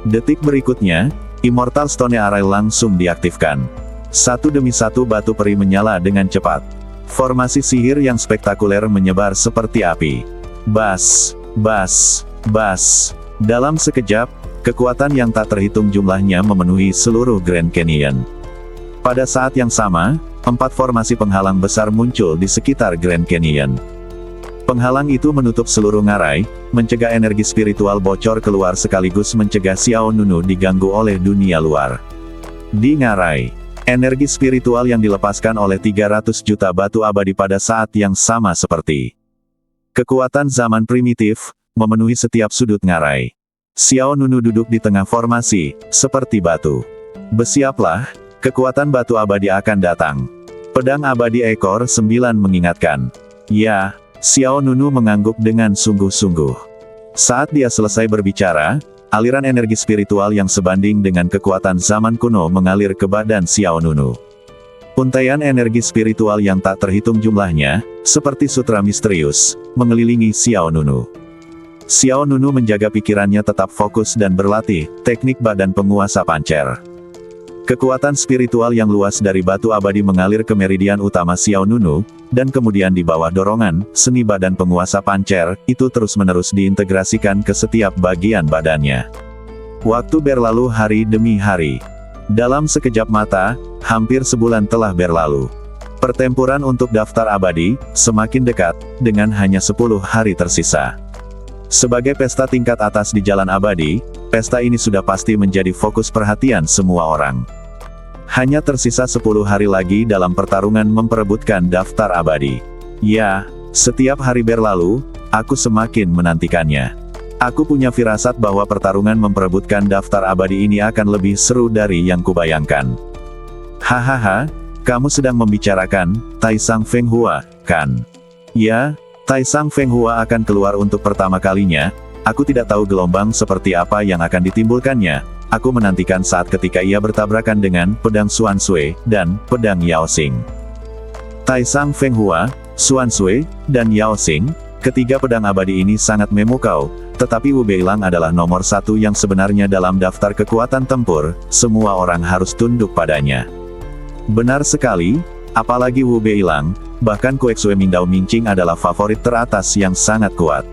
Detik berikutnya, Immortal Stone Array langsung diaktifkan. Satu demi satu batu peri menyala dengan cepat. Formasi sihir yang spektakuler menyebar seperti api. Bas, bas, bas. Dalam sekejap, kekuatan yang tak terhitung jumlahnya memenuhi seluruh Grand Canyon. Pada saat yang sama, 4 formasi penghalang besar muncul di sekitar Grand Canyon. Penghalang itu menutup seluruh ngarai, mencegah energi spiritual bocor keluar sekaligus mencegah Xiao Nunu diganggu oleh dunia luar. Di ngarai, energi spiritual yang dilepaskan oleh 300 juta batu abadi pada saat yang sama seperti kekuatan zaman primitif, memenuhi setiap sudut ngarai. Xiao Nunu duduk di tengah formasi, seperti batu. Bersiaplah, kekuatan batu abadi akan datang. Pedang abadi ekor 9 mengingatkan. Ya. Xiao Nunu mengangguk dengan sungguh-sungguh. Saat dia selesai berbicara, aliran energi spiritual yang sebanding dengan kekuatan zaman kuno mengalir ke badan Xiao Nunu. Untaian energi spiritual yang tak terhitung jumlahnya, seperti sutra misterius, mengelilingi Xiao Nunu. Xiao Nunu menjaga pikirannya tetap fokus dan berlatih teknik badan penguasa pancer. Kekuatan spiritual yang luas dari batu abadi mengalir ke meridian utama Xiao Nunu, dan kemudian di bawah dorongan, seni badan penguasa pancer, itu terus-menerus diintegrasikan ke setiap bagian badannya. Waktu berlalu hari demi hari. Dalam sekejap mata, hampir sebulan telah berlalu. Pertempuran untuk daftar abadi, semakin dekat, dengan hanya 10 hari tersisa. Sebagai pesta tingkat atas di jalan abadi, pesta ini sudah pasti menjadi fokus perhatian semua orang. Hanya tersisa 10 hari lagi dalam pertarungan memperebutkan daftar abadi. Ya, setiap hari berlalu, aku semakin menantikannya. Aku punya firasat bahwa pertarungan memperebutkan daftar abadi ini akan lebih seru dari yang kubayangkan. Hahaha, kamu sedang membicarakan Taisang Feng Hua, kan? Ya, Taisang Feng Hua akan keluar untuk pertama kalinya. Aku tidak tahu gelombang seperti apa yang akan ditimbulkannya. Aku menantikan saat ketika ia bertabrakan dengan pedang Xuan Sui dan pedang Yao Xing. Taisang Feng Hua, Xuan Sui, dan Yao Xing, ketiga pedang abadi ini sangat memukau, tetapi Wu Beilang adalah nomor 1 yang sebenarnya dalam daftar kekuatan tempur, semua orang harus tunduk padanya. Benar sekali, apalagi Wu Beilang, bahkan Kuexue Mingdao Mingqing adalah favorit teratas yang sangat kuat.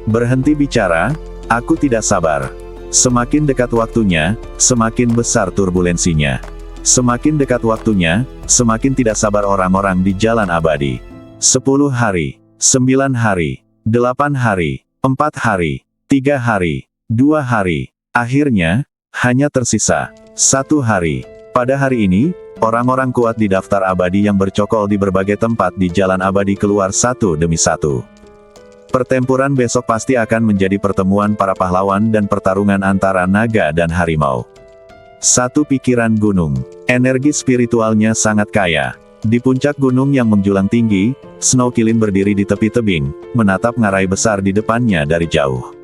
Berhenti bicara, aku tidak sabar. Semakin dekat waktunya, semakin besar turbulensinya. Semakin dekat waktunya, semakin tidak sabar orang-orang di jalan abadi. 10 hari, 9 hari, 8 hari, 4 hari, 3 hari, 2 hari. Akhirnya, hanya tersisa 1 hari. Pada hari ini, orang-orang kuat di daftar abadi yang bercokol di berbagai tempat di jalan abadi keluar satu demi satu. Pertempuran besok pasti akan menjadi pertemuan para pahlawan dan pertarungan antara naga dan harimau. Satu pikiran gunung. Energi spiritualnya sangat kaya. Di puncak gunung yang menjulang tinggi, Snow Kilin berdiri di tepi tebing, menatap ngarai besar di depannya dari jauh.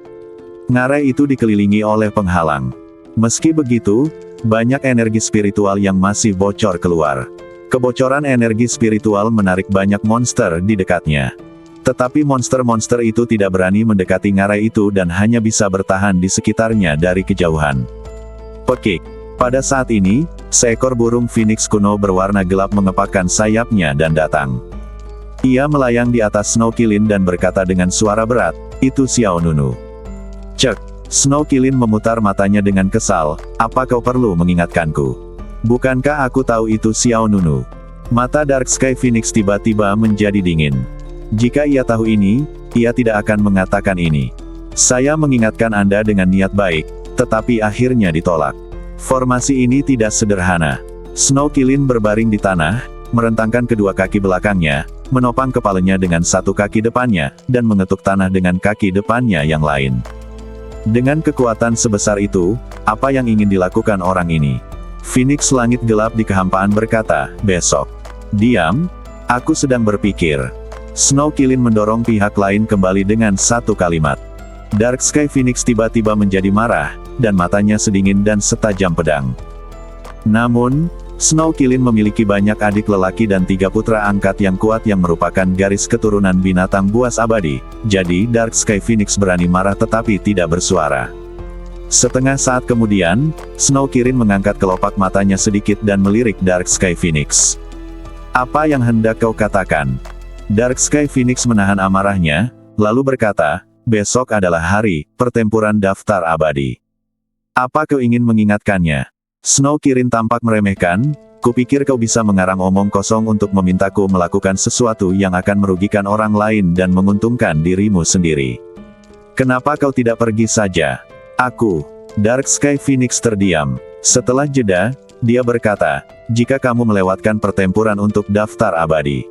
Ngarai itu dikelilingi oleh penghalang. Meski begitu, banyak energi spiritual yang masih bocor keluar. Kebocoran energi spiritual menarik banyak monster di dekatnya. Tetapi monster-monster itu tidak berani mendekati ngarai itu dan hanya bisa bertahan di sekitarnya dari kejauhan. Pekik. Pada saat ini, seekor burung phoenix kuno berwarna gelap mengepakkan sayapnya dan datang. Ia melayang di atas Snow Kilin dan berkata dengan suara berat, "Itu Xiao Nunu." Cek. Snow Kilin memutar matanya dengan kesal, "Apa kau perlu mengingatkanku? Bukankah aku tahu itu Xiao Nunu?" Mata Dark Sky Phoenix tiba-tiba menjadi dingin. Jika ia tahu ini, ia tidak akan mengatakan ini. Saya mengingatkan Anda dengan niat baik, tetapi akhirnya ditolak. Formasi ini tidak sederhana. Snow Kilin berbaring di tanah, merentangkan kedua kaki belakangnya, menopang kepalanya dengan satu kaki depannya, dan mengetuk tanah dengan kaki depannya yang lain. Dengan kekuatan sebesar itu, apa yang ingin dilakukan orang ini? Phoenix langit gelap di kehampaan berkata, besok. Diam, aku sedang berpikir. Snow Kilin mendorong pihak lain kembali dengan satu kalimat. Dark Sky Phoenix tiba-tiba menjadi marah, dan matanya sedingin dan setajam pedang. Namun, Snow Kilin memiliki banyak adik lelaki dan 3 putra angkat yang kuat yang merupakan garis keturunan binatang buas abadi, jadi Dark Sky Phoenix berani marah tetapi tidak bersuara. Setengah saat kemudian, Snow Kilin mengangkat kelopak matanya sedikit dan melirik Dark Sky Phoenix. Apa yang hendak kau katakan? Dark Sky Phoenix menahan amarahnya, lalu berkata, besok adalah hari pertempuran daftar abadi. Apa kau ingin mengingatkannya? Snow Kilin tampak meremehkan, kupikir kau bisa mengarang omong kosong untuk memintaku melakukan sesuatu yang akan merugikan orang lain dan menguntungkan dirimu sendiri. Kenapa kau tidak pergi saja? Aku. Dark Sky Phoenix terdiam. Setelah jeda, dia berkata, jika kamu melewatkan pertempuran untuk daftar abadi,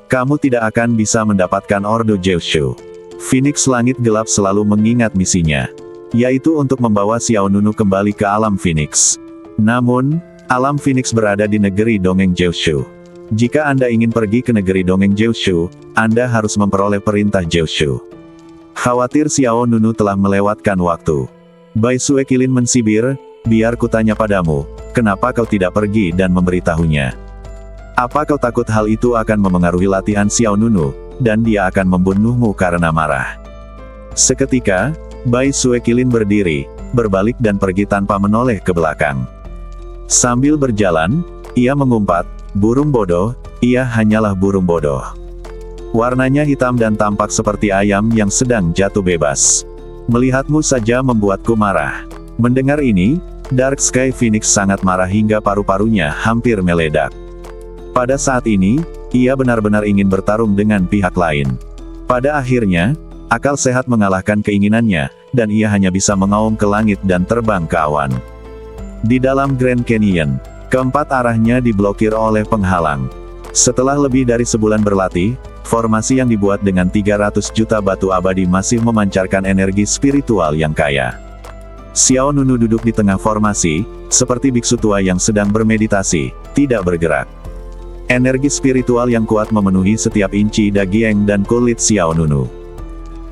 kamu tidak akan bisa mendapatkan Ordo Zeushu. Phoenix langit gelap selalu mengingat misinya, yaitu untuk membawa Xiao Nunu kembali ke alam Phoenix. Namun, alam Phoenix berada di negeri dongeng Zeushu. Jika Anda ingin pergi ke negeri dongeng Zeushu, Anda harus memperoleh perintah Zeushu. Khawatir Xiao Nunu telah melewatkan waktu. Bai Sue Kilin mensibir, biar kutanya padamu, kenapa kau tidak pergi dan memberitahunya? Apa kau takut hal itu akan memengaruhi latihan Xiao Nunu, dan dia akan membunuhmu karena marah? Seketika, Bai Sue Kilin berdiri, berbalik dan pergi tanpa menoleh ke belakang. Sambil berjalan, ia mengumpat, burung bodoh, ia hanyalah burung bodoh. Warnanya hitam dan tampak seperti ayam yang sedang jatuh bebas. Melihatmu saja membuatku marah. Mendengar ini, Dark Sky Phoenix sangat marah hingga paru-parunya hampir meledak. Pada saat ini, ia benar-benar ingin bertarung dengan pihak lain. Pada akhirnya, akal sehat mengalahkan keinginannya, dan ia hanya bisa mengaum ke langit dan terbang ke awan. Di dalam Grand Canyon, keempat arahnya diblokir oleh penghalang. Setelah lebih dari sebulan berlatih, formasi yang dibuat dengan 300 juta batu abadi masih memancarkan energi spiritual yang kaya. Xiao Nunu duduk di tengah formasi, seperti biksu tua yang sedang bermeditasi, tidak bergerak. Energi spiritual yang kuat memenuhi setiap inci daging dan kulit Xiao Nunu.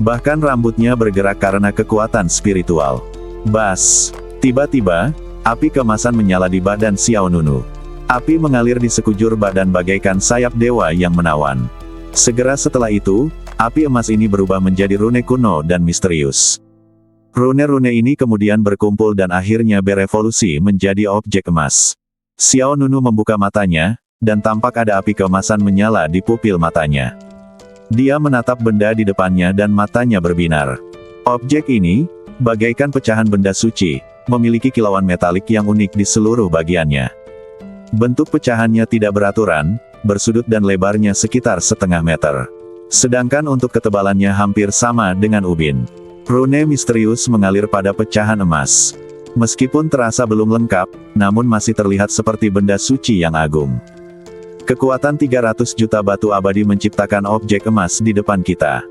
Bahkan rambutnya bergerak karena kekuatan spiritual. Bas! Tiba-tiba, api keemasan menyala di badan Xiao Nunu. Api mengalir di sekujur badan bagaikan sayap dewa yang menawan. Segera setelah itu, api emas ini berubah menjadi rune kuno dan misterius. Rune-rune ini kemudian berkumpul dan akhirnya berevolusi menjadi objek emas. Xiao Nunu membuka matanya, dan tampak ada api keemasan menyala di pupil matanya. Dia menatap benda di depannya dan matanya berbinar. Objek ini, bagaikan pecahan benda suci, memiliki kilauan metalik yang unik di seluruh bagiannya. Bentuk pecahannya tidak beraturan, bersudut dan lebarnya sekitar setengah meter. Sedangkan untuk ketebalannya hampir sama dengan ubin. Rune misterius mengalir pada pecahan emas. Meskipun terasa belum lengkap, namun masih terlihat seperti benda suci yang agung. Kekuatan 300 juta batu abadi menciptakan objek emas di depan kita.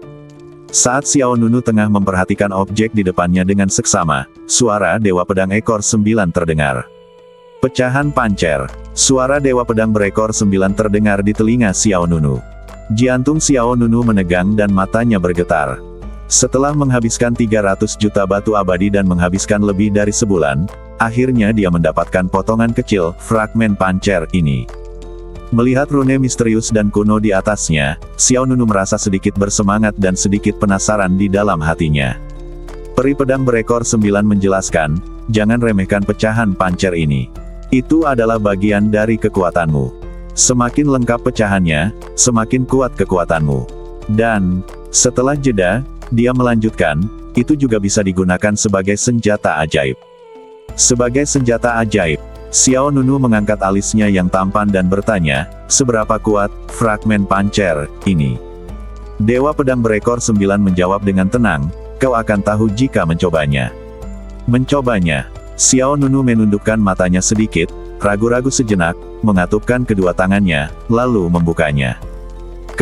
Saat Xiao Nunu tengah memperhatikan objek di depannya dengan seksama, suara Dewa Pedang Ekor 9 terdengar. Pecahan pancer. Suara Dewa Pedang berekor 9 terdengar di telinga Xiao Nunu. Jantung Xiao Nunu menegang dan matanya bergetar. Setelah menghabiskan 300 juta batu abadi dan menghabiskan lebih dari sebulan, akhirnya dia mendapatkan potongan kecil, fragmen pancer ini. Melihat rune misterius dan kuno di atasnya, Xiao Nunu merasa sedikit bersemangat dan sedikit penasaran di dalam hatinya. Peri pedang berekor 9 menjelaskan, jangan remehkan pecahan pancer ini. Itu adalah bagian dari kekuatanmu. Semakin lengkap pecahannya, semakin kuat kekuatanmu. Dan, setelah jeda, dia melanjutkan, itu juga bisa digunakan sebagai senjata ajaib. Sebagai senjata ajaib, Xiao Nunu mengangkat alisnya yang tampan dan bertanya, seberapa kuat fragmen pancer ini? Dewa Pedang berekor 9 menjawab dengan tenang, kau akan tahu jika mencobanya. Mencobanya. Xiao Nunu menundukkan matanya sedikit, ragu-ragu sejenak, mengatupkan kedua tangannya, lalu membukanya.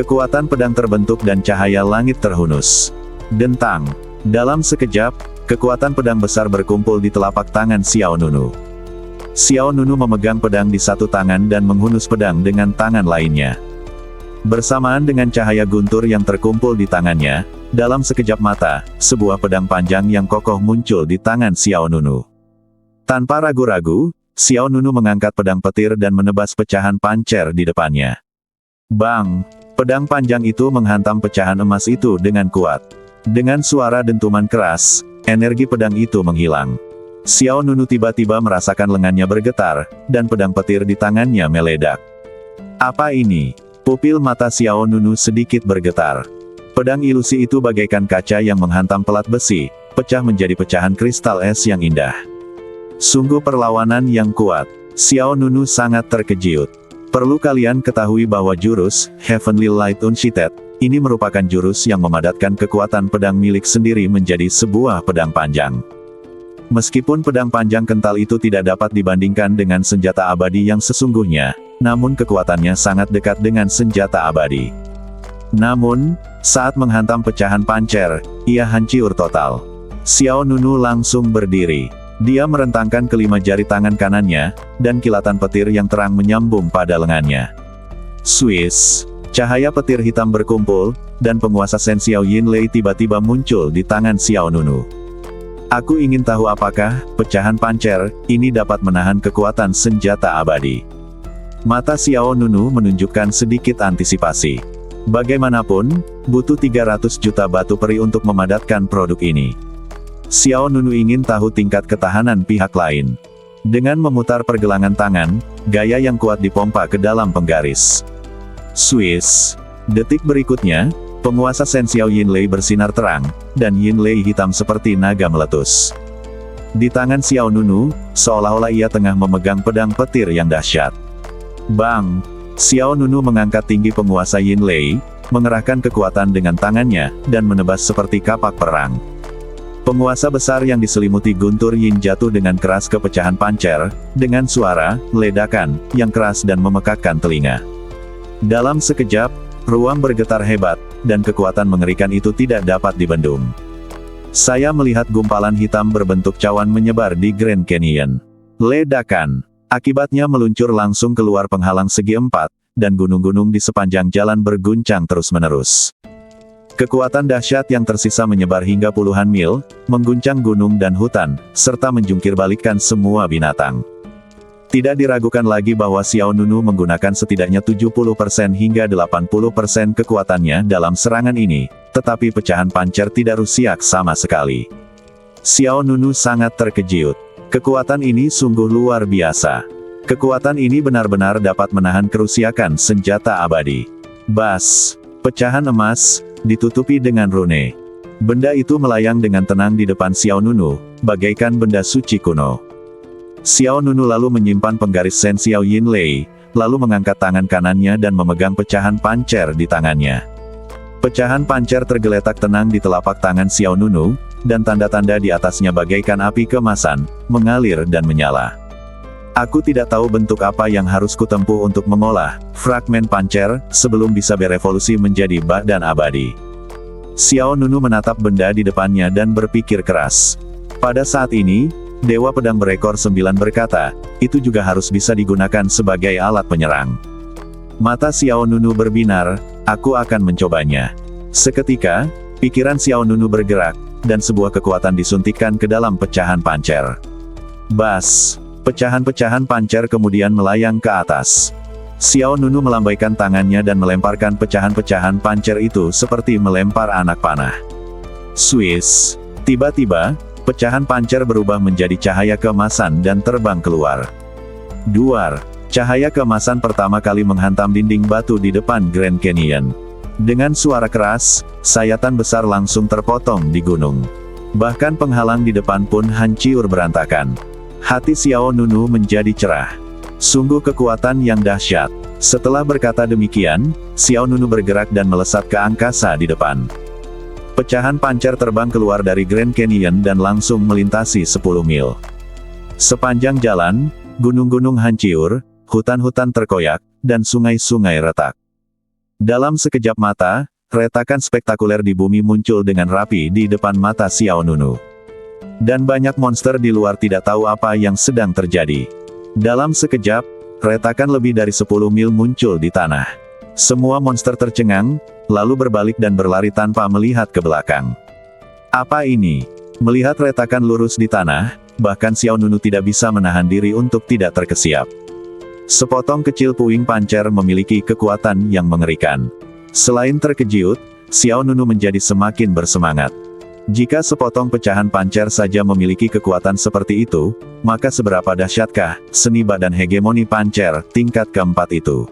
Kekuatan pedang terbentuk dan cahaya langit terhunus. Dentang. Dalam sekejap, kekuatan pedang besar berkumpul di telapak tangan Xiao Nunu. Xiao Nunu memegang pedang di satu tangan dan menghunus pedang dengan tangan lainnya. Bersamaan dengan cahaya guntur yang terkumpul di tangannya, dalam sekejap mata, sebuah pedang panjang yang kokoh muncul di tangan Xiao Nunu. Tanpa ragu-ragu, Xiao Nunu mengangkat pedang petir dan menebas pecahan pancer di depannya. Bang! Pedang panjang itu menghantam pecahan emas itu dengan kuat. Dengan suara dentuman keras, energi pedang itu menghilang. Xiao Nunu tiba-tiba merasakan lengannya bergetar, dan pedang petir di tangannya meledak. Apa ini? Pupil mata Xiao Nunu sedikit bergetar. Pedang ilusi itu bagaikan kaca yang menghantam pelat besi, pecah menjadi pecahan kristal es yang indah. Sungguh perlawanan yang kuat. Xiao Nunu sangat terkejut. Perlu kalian ketahui bahwa jurus Heavenly Light Unsheathed ini merupakan jurus yang memadatkan kekuatan pedang milik sendiri menjadi sebuah pedang panjang. Meskipun pedang panjang kental itu tidak dapat dibandingkan dengan senjata abadi yang sesungguhnya, namun kekuatannya sangat dekat dengan senjata abadi. Namun, saat menghantam pecahan pancer, ia hancur total. Xiao Nunu langsung berdiri. Dia merentangkan kelima jari tangan kanannya, dan kilatan petir yang terang menyambung pada lengannya. Swiss. Cahaya petir hitam berkumpul, dan penguasa Shen Xiao Yinlei tiba-tiba muncul di tangan Xiao Nunu. Aku ingin tahu apakah pecahan pancer ini dapat menahan kekuatan senjata abadi. Mata Xiao Nunu menunjukkan sedikit antisipasi. Bagaimanapun, butuh 300 juta batu peri untuk memadatkan produk ini. Xiao Nunu ingin tahu tingkat ketahanan pihak lain. Dengan memutar pergelangan tangan, gaya yang kuat dipompa ke dalam penggaris. Swiss. Detik berikutnya, penguasa Shen Xiao Yinlei bersinar terang, dan Yinlei hitam seperti naga meletus. Di tangan Xiao Nunu, seolah-olah ia tengah memegang pedang petir yang dahsyat. Bang! Xiao Nunu mengangkat tinggi penguasa Yinlei, mengerahkan kekuatan dengan tangannya, dan menebas seperti kapak perang. Penguasa besar yang diselimuti guntur yin jatuh dengan keras ke pecahan pancer, dengan suara ledakan yang keras dan memekakkan telinga. Dalam sekejap, ruang bergetar hebat, dan kekuatan mengerikan itu tidak dapat dibendung. Saya melihat gumpalan hitam berbentuk cawan menyebar di Grand Canyon. Ledakan. Akibatnya meluncur langsung keluar penghalang segi empat, dan gunung-gunung di sepanjang jalan berguncang terus-menerus. Kekuatan dahsyat yang tersisa menyebar hingga puluhan mil, mengguncang gunung dan hutan, serta menjungkir balikkan semua binatang. Tidak diragukan lagi bahwa Xiao Nunu menggunakan setidaknya 70% hingga 80% kekuatannya dalam serangan ini, tetapi pecahan pancer tidak rusiak sama sekali. Xiao Nunu sangat terkejut. Kekuatan ini sungguh luar biasa. Kekuatan ini benar-benar dapat menahan kerusiakan senjata abadi. Bas. Pecahan emas, ditutupi dengan rune. Benda itu melayang dengan tenang di depan Xiao Nunu, bagaikan benda suci kuno. Xiao Nunu lalu menyimpan penggaris Shen Xiao Yinlei, lalu mengangkat tangan kanannya dan memegang pecahan pancer di tangannya. Pecahan pancer tergeletak tenang di telapak tangan Xiao Nunu, dan tanda-tanda di atasnya bagaikan api kemasan, mengalir dan menyala. Aku tidak tahu bentuk apa yang harus kutempuh untuk mengolah fragmen pancer, sebelum bisa berevolusi menjadi badan abadi. Xiao Nunu menatap benda di depannya dan berpikir keras. Pada saat ini, Dewa Pedang berekor 9 berkata, itu juga harus bisa digunakan sebagai alat penyerang. Mata Xiao Nunu berbinar, aku akan mencobanya. Seketika, pikiran Xiao Nunu bergerak, dan sebuah kekuatan disuntikkan ke dalam pecahan pancer. Bas! Pecahan-pecahan pancer kemudian melayang ke atas. Xiao Nunu melambaikan tangannya dan melemparkan pecahan-pecahan pancer itu seperti melempar anak panah. Swiss! Tiba-tiba, pecahan pancer berubah menjadi cahaya keemasan dan terbang keluar. Duar! Cahaya keemasan pertama kali menghantam dinding batu di depan Grand Canyon. Dengan suara keras, sayatan besar langsung terpotong di gunung. Bahkan penghalang di depan pun hancur berantakan. Hati Xiao Nunu menjadi cerah. Sungguh kekuatan yang dahsyat. Setelah berkata demikian, Xiao Nunu bergerak dan melesat ke angkasa di depan. Pecahan pancer terbang keluar dari Grand Canyon dan langsung melintasi 10 mil. Sepanjang jalan, gunung-gunung hancur, hutan-hutan terkoyak, dan sungai-sungai retak. Dalam sekejap mata, retakan spektakuler di bumi muncul dengan rapi di depan mata Xiao Nunu. Dan banyak monster di luar tidak tahu apa yang sedang terjadi. Dalam sekejap, retakan lebih dari 10 mil muncul di tanah. Semua monster tercengang, lalu berbalik dan berlari tanpa melihat ke belakang. Apa ini? Melihat retakan lurus di tanah, bahkan Xiao Nunu tidak bisa menahan diri untuk tidak terkesiap. Sepotong kecil puing pancer memiliki kekuatan yang mengerikan. Selain terkejut, Xiao Nunu menjadi semakin bersemangat. Jika sepotong pecahan pancer saja memiliki kekuatan seperti itu, maka seberapa dahsyatkah seni badan hegemoni pancer tingkat keempat itu?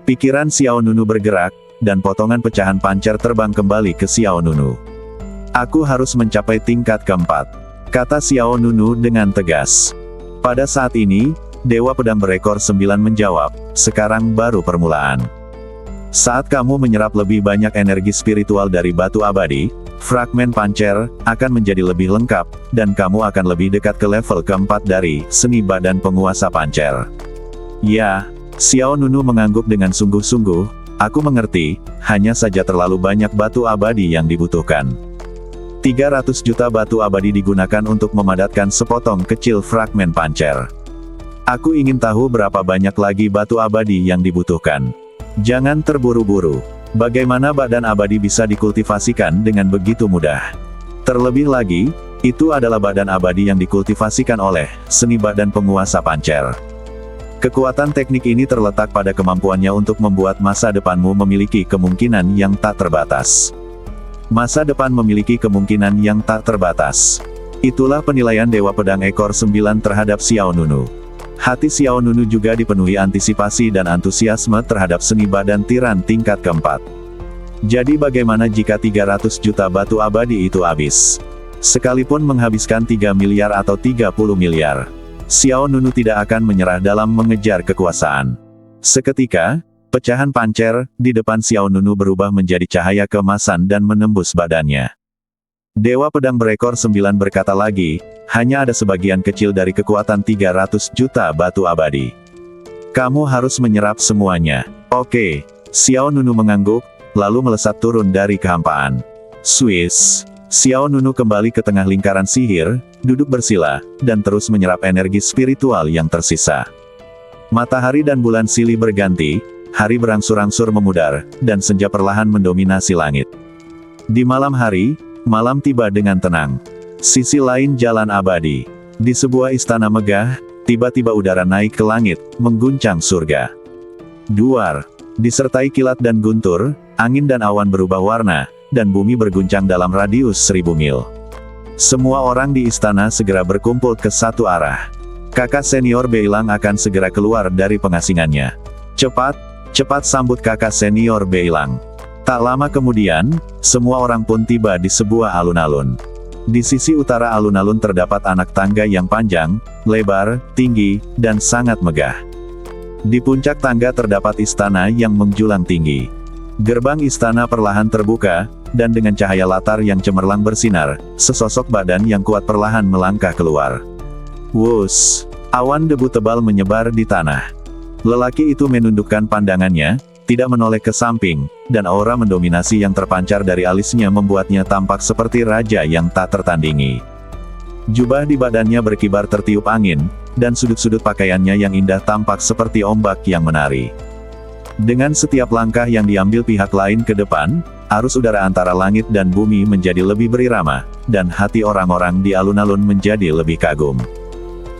Pikiran Xiao Nunu bergerak, dan potongan pecahan pancer terbang kembali ke Xiao Nunu. Aku harus mencapai tingkat keempat, kata Xiao Nunu dengan tegas. Pada saat ini, Dewa Pedang Berekor 9 menjawab, sekarang baru permulaan. Saat kamu menyerap lebih banyak energi spiritual dari batu abadi, fragmen pancer akan menjadi lebih lengkap, dan kamu akan lebih dekat ke level keempat dari seni badan penguasa pancer. Ya, Xiao Nunu mengangguk dengan sungguh-sungguh, aku mengerti, hanya saja terlalu banyak batu abadi yang dibutuhkan. 300 juta batu abadi digunakan untuk memadatkan sepotong kecil fragmen pancer. Aku ingin tahu berapa banyak lagi batu abadi yang dibutuhkan. Jangan terburu-buru. Bagaimana badan abadi bisa dikultivasikan dengan begitu mudah? Terlebih lagi, itu adalah badan abadi yang dikultivasikan oleh seni badan penguasa pancer. Kekuatan teknik ini terletak pada kemampuannya untuk membuat masa depanmu memiliki kemungkinan yang tak terbatas. Masa depan memiliki kemungkinan yang tak terbatas. Itulah penilaian Dewa Pedang Ekor 9 terhadap Xiao Nunu. Hati Xiao Nunu juga dipenuhi antisipasi dan antusiasme terhadap seni badan tiran tingkat keempat. Jadi bagaimana jika 300 juta batu abadi itu habis? Sekalipun menghabiskan 3 miliar atau 30 miliar. Xiao Nunu tidak akan menyerah dalam mengejar kekuasaan. Seketika, pecahan pancer di depan Xiao Nunu berubah menjadi cahaya keemasan dan menembus badannya. Dewa Pedang Berekor 9 berkata lagi, hanya ada sebagian kecil dari kekuatan 300 juta batu abadi. Kamu harus menyerap semuanya. Oke. Xiao Nunu mengangguk, lalu melesat turun dari kehampaan. Swiss. Xiao Nunu kembali ke tengah lingkaran sihir, duduk bersila, dan terus menyerap energi spiritual yang tersisa. Matahari dan bulan silih berganti, hari berangsur-angsur memudar, dan senja perlahan mendominasi langit. Di malam hari, malam tiba dengan tenang. Sisi lain jalan abadi. Di sebuah istana megah, tiba-tiba udara naik ke langit, mengguncang surga. Duar. Disertai kilat dan guntur, angin dan awan berubah warna, dan bumi berguncang dalam radius 1000 mil. Semua orang di istana segera berkumpul ke satu arah. Kakak senior Beilang akan segera keluar dari pengasingannya. Cepat, cepat sambut kakak senior Beilang. Tak lama kemudian, semua orang pun tiba di sebuah alun-alun. Di sisi utara alun-alun terdapat anak tangga yang panjang, lebar, tinggi, dan sangat megah. Di puncak tangga terdapat istana yang menjulang tinggi. Gerbang istana perlahan terbuka, dan dengan cahaya latar yang cemerlang bersinar, sesosok badan yang kuat perlahan melangkah keluar. Wuss! Awan debu tebal menyebar di tanah. Lelaki itu menundukkan pandangannya, tidak menoleh ke samping, dan aura mendominasi yang terpancar dari alisnya membuatnya tampak seperti raja yang tak tertandingi. Jubah di badannya berkibar tertiup angin, dan sudut-sudut pakaiannya yang indah tampak seperti ombak yang menari. Dengan setiap langkah yang diambil pihak lain ke depan, arus udara antara langit dan bumi menjadi lebih berirama, dan hati orang-orang di alun-alun menjadi lebih kagum.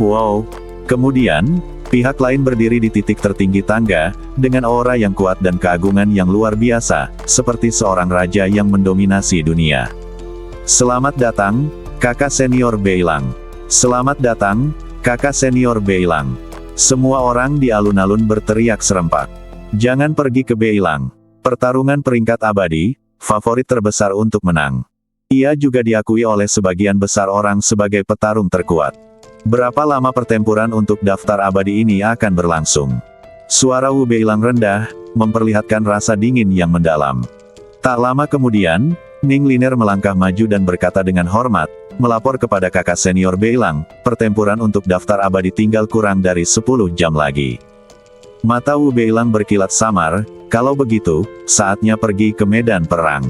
Wow! Kemudian, pihak lain berdiri di titik tertinggi tangga, dengan aura yang kuat dan keagungan yang luar biasa, seperti seorang raja yang mendominasi dunia. Selamat datang, kakak senior Beilang. Selamat datang, kakak senior Beilang. Semua orang di alun-alun berteriak serempak. Jangan pergi ke Beilang. Pertarungan peringkat abadi, favorit terbesar untuk menang. Ia juga diakui oleh sebagian besar orang sebagai petarung terkuat. Berapa lama pertempuran untuk daftar abadi ini akan berlangsung? Suara Wu Beilang rendah, memperlihatkan rasa dingin yang mendalam. Tak lama kemudian, Ning Liner melangkah maju dan berkata dengan hormat, melapor kepada kakak senior Beilang, pertempuran untuk daftar abadi tinggal kurang dari 10 jam lagi. Mata Wu Beilang berkilat samar, Kalau begitu, saatnya pergi ke medan perang.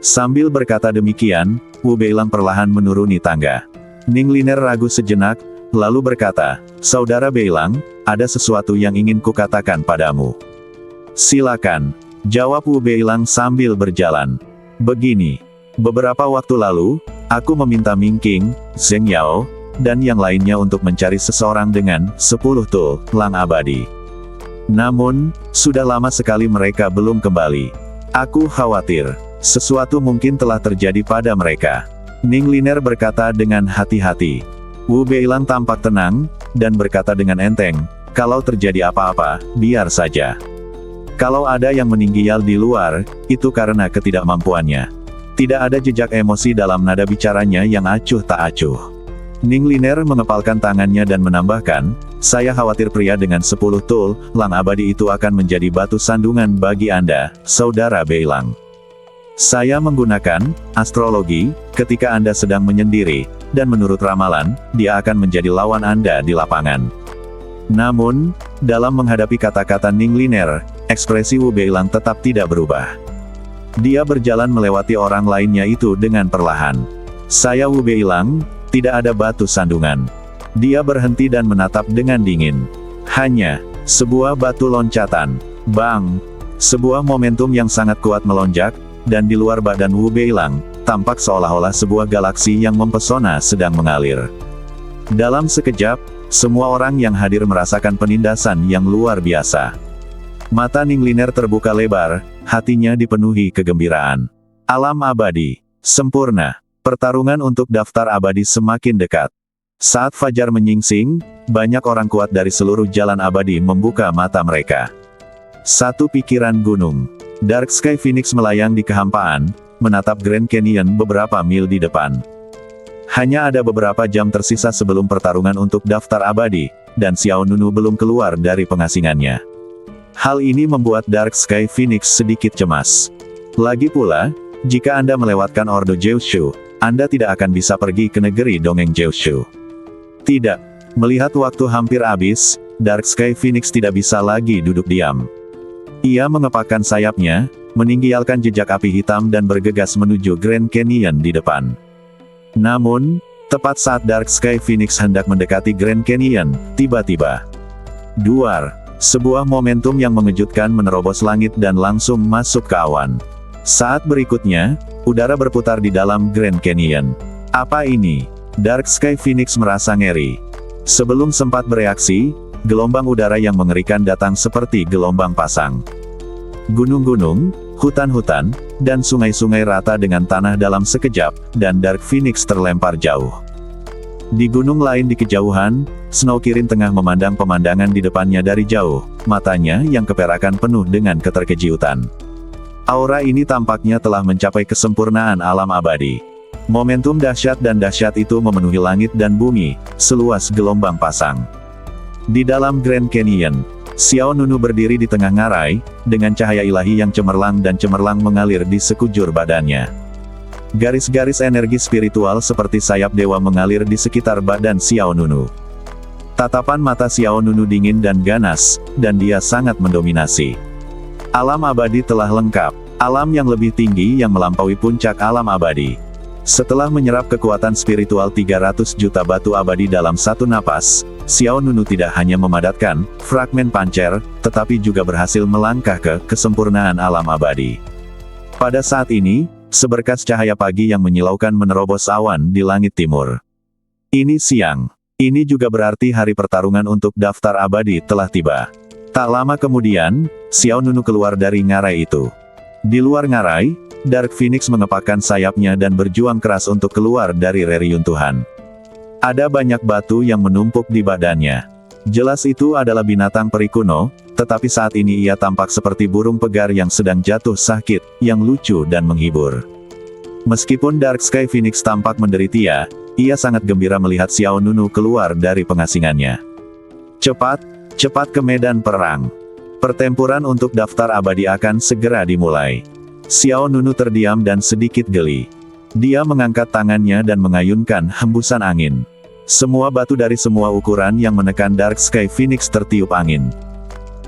Sambil berkata demikian, Wu Beilang perlahan menuruni tangga. Ning Liner ragu sejenak, lalu berkata, "Saudara Beilang, ada sesuatu yang ingin kukatakan padamu." "Silakan," jawab Wu Beilang sambil berjalan. "Begini, beberapa waktu lalu, aku meminta Ming Qing, Zheng Yao, dan yang lainnya untuk mencari seseorang dengan 10 tulang abadi. Namun, sudah lama sekali mereka belum kembali. Aku khawatir, sesuatu mungkin telah terjadi pada mereka." Ning Liner berkata dengan hati-hati. Wu Beilang tampak tenang, dan berkata dengan enteng, "Kalau terjadi apa-apa, biar saja. Kalau ada yang meninggal di luar, itu karena ketidakmampuannya." Tidak ada jejak emosi dalam nada bicaranya yang acuh tak acuh. Ning Liner mengepalkan tangannya dan menambahkan, "Saya khawatir pria dengan 10 tulang abadi itu akan menjadi batu sandungan bagi Anda, Saudara Beilang. Saya menggunakan astrologi ketika Anda sedang menyendiri, dan menurut ramalan, dia akan menjadi lawan Anda di lapangan." Namun, dalam menghadapi kata-kata Ning Liner, ekspresi Wu Beilang tetap tidak berubah. Dia berjalan melewati orang lainnya itu dengan perlahan. "Saya Wu Beilang, tidak ada batu sandungan." Dia berhenti dan menatap dengan dingin. Hanya sebuah batu loncatan. Bang! Sebuah momentum yang sangat kuat melonjak, dan di luar badan Wu Beilang, tampak seolah-olah sebuah galaksi yang mempesona sedang mengalir. Dalam sekejap, semua orang yang hadir merasakan penindasan yang luar biasa. Mata Ning Liner terbuka lebar, hatinya dipenuhi kegembiraan. Alam abadi. Sempurna. Pertarungan untuk daftar abadi semakin dekat. Saat fajar menyingsing, banyak orang kuat dari seluruh jalan abadi membuka mata mereka. Satu pikiran gunung. Dark Sky Phoenix melayang di kehampaan, menatap Grand Canyon beberapa mil di depan. Hanya ada beberapa jam tersisa sebelum pertarungan untuk daftar abadi, dan Xiao Nunu belum keluar dari pengasingannya. Hal ini membuat Dark Sky Phoenix sedikit cemas. Lagi pula, jika Anda melewatkan Ordo Jiushu, Anda tidak akan bisa pergi ke negeri dongeng Jiushu. Tidak. Melihat waktu hampir habis, Dark Sky Phoenix tidak bisa lagi duduk diam. Ia mengepakkan sayapnya, meninggalkan jejak api hitam dan bergegas menuju Grand Canyon di depan. Namun, tepat saat Dark Sky Phoenix hendak mendekati Grand Canyon, tiba-tiba, duar, sebuah momentum yang mengejutkan menerobos langit dan langsung masuk ke awan. Saat berikutnya, udara berputar di dalam Grand Canyon. Apa ini? Dark Sky Phoenix merasa ngeri. Sebelum sempat bereaksi, gelombang udara yang mengerikan datang seperti gelombang pasang. Gunung-gunung, hutan-hutan, dan sungai-sungai rata dengan tanah dalam sekejap, dan Dark Phoenix terlempar jauh. Di gunung lain di kejauhan, Snow Kirin tengah memandang pemandangan di depannya dari jauh, matanya yang keperakan penuh dengan keterkejutan. Aura ini tampaknya telah mencapai kesempurnaan alam abadi. Momentum dahsyat dan dahsyat itu memenuhi langit dan bumi, seluas gelombang pasang. Di dalam Grand Canyon, Xiao Nunu berdiri di tengah ngarai, dengan cahaya ilahi yang cemerlang dan cemerlang mengalir di sekujur badannya. Garis-garis energi spiritual seperti sayap dewa mengalir di sekitar badan Xiao Nunu. Tatapan mata Xiao Nunu dingin dan ganas, dan dia sangat mendominasi. Alam abadi telah lengkap, alam yang lebih tinggi yang melampaui puncak alam abadi. Setelah menyerap kekuatan spiritual 300 juta batu abadi dalam satu napas, Xiao Nunu tidak hanya memadatkan fragmen pancer, tetapi juga berhasil melangkah ke kesempurnaan alam abadi. Pada saat ini, seberkas cahaya pagi yang menyilaukan menerobos awan di langit timur. Ini siang. Ini juga berarti hari pertarungan untuk daftar abadi telah tiba. Tak lama kemudian, Xiao Nunu keluar dari ngarai itu. Di luar ngarai, Dark Phoenix mengepakkan sayapnya dan berjuang keras untuk keluar dari reruntuhan. Ada banyak batu yang menumpuk di badannya. Jelas itu adalah binatang peri kuno, tetapi saat ini ia tampak seperti burung pegar yang sedang jatuh sakit, yang lucu dan menghibur. Meskipun Dark Sky Phoenix tampak menderita, ia sangat gembira melihat Xiao Nunu keluar dari pengasingannya. Cepat ke medan perang. Pertempuran untuk daftar abadi akan segera dimulai. Xiao Nunu terdiam dan sedikit geli. Dia mengangkat tangannya dan mengayunkan hembusan angin. Semua batu dari semua ukuran yang menekan Dark Sky Phoenix tertiup angin.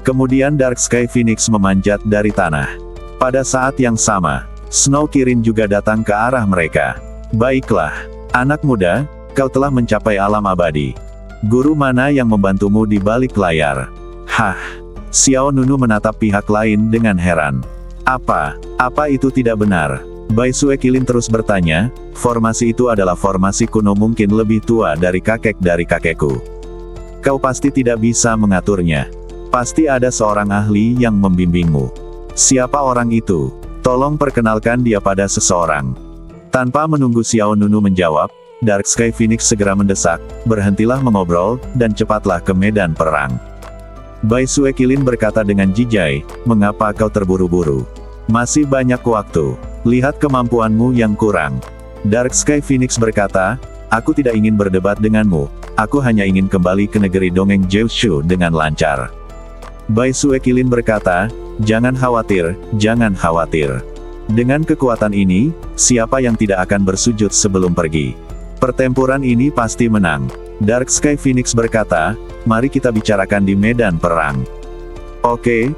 Kemudian Dark Sky Phoenix memanjat dari tanah. Pada saat yang sama, Snow Kirin juga datang ke arah mereka. Baiklah, anak muda, kau telah mencapai alam abadi. Guru mana yang membantumu di balik layar? Hah? Xiao Nunu menatap pihak lain dengan heran. Apa itu tidak benar? Bai Sue Qilin terus bertanya, formasi itu adalah formasi kuno mungkin lebih tua dari kakekku. Kau pasti tidak bisa mengaturnya. Pasti ada seorang ahli yang membimbingmu. Siapa orang itu? Tolong perkenalkan dia pada seseorang. Tanpa menunggu Xiao Nunu menjawab, Dark Sky Phoenix segera mendesak, berhentilah mengobrol, dan cepatlah ke medan perang. Bai Sue Qilin berkata dengan jijai, mengapa kau terburu-buru? Masih banyak waktu. Lihat kemampuanmu yang kurang. Dark Sky Phoenix berkata, aku tidak ingin berdebat denganmu, aku hanya ingin kembali ke negeri dongeng Jiushu dengan lancar. Bai Sue Qilin berkata, jangan khawatir, jangan khawatir. Dengan kekuatan ini, siapa yang tidak akan bersujud sebelum pergi? Pertempuran ini pasti menang. Dark Sky Phoenix berkata, mari kita bicarakan di medan perang. Oke,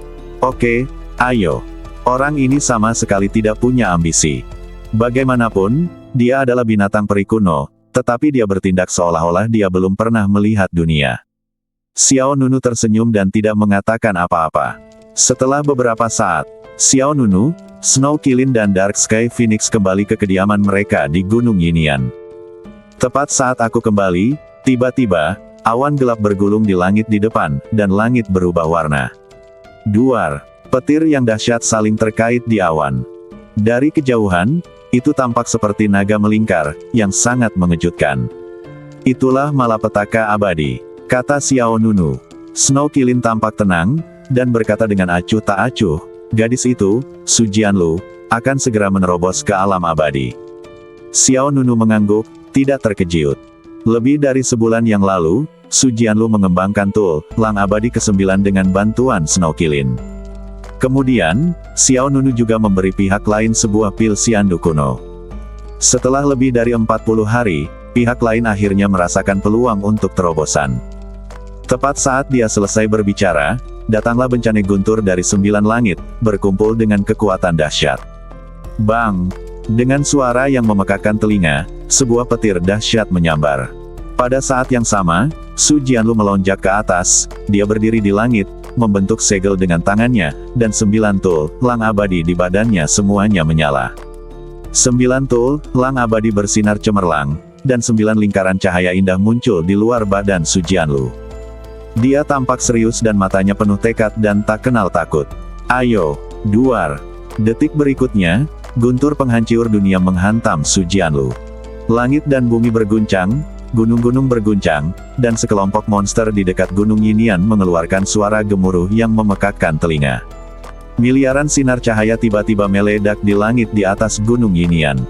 ayo. Orang ini sama sekali tidak punya ambisi. Bagaimanapun, dia adalah binatang peri kuno, tetapi dia bertindak seolah-olah dia belum pernah melihat dunia. Xiao Nunu tersenyum dan tidak mengatakan apa-apa. Setelah beberapa saat, Xiao Nunu, Snow Kirin dan Dark Sky Phoenix kembali ke kediaman mereka di Gunung Yinian. Tepat saat aku kembali, tiba-tiba, awan gelap bergulung di langit di depan, dan langit berubah warna. Duar. Petir yang dahsyat saling terkait di awan. Dari kejauhan, itu tampak seperti naga melingkar, yang sangat mengejutkan. Itulah malapetaka abadi, kata Xiao Nunu. Snow Kirin tampak tenang, dan berkata dengan acuh tak acuh, gadis itu, Su Jianlu, akan segera menerobos ke alam abadi. Xiao Nunu mengangguk, tidak terkejut. Lebih dari sebulan yang lalu, Su Jianlu mengembangkan tool Lang Abadi ke-9 dengan bantuan Snow Kirin. Kemudian, Xiao Nunu juga memberi pihak lain sebuah pil Xiandu kuno. Setelah lebih dari 40 hari, pihak lain akhirnya merasakan peluang untuk terobosan. Tepat saat dia selesai berbicara, datanglah bencana guntur dari 9 langit, berkumpul dengan kekuatan dahsyat. Bang! Dengan suara yang memekakkan telinga, sebuah petir dahsyat menyambar. Pada saat yang sama, Su Jianlu melonjak ke atas, dia berdiri di langit, membentuk segel dengan tangannya, dan 9 tool Lang Abadi di badannya semuanya menyala. 9 tool Lang Abadi bersinar cemerlang, dan 9 lingkaran cahaya indah muncul di luar badan Su Jianlu. Dia tampak serius dan matanya penuh tekad dan tak kenal takut. Ayo, duar! Detik berikutnya, guntur penghancur dunia menghantam Su Jianlu. Langit dan bumi berguncang, gunung-gunung berguncang, dan sekelompok monster di dekat Gunung Yinian mengeluarkan suara gemuruh yang memekakkan telinga. Miliaran sinar cahaya tiba-tiba meledak di langit di atas Gunung Yinian.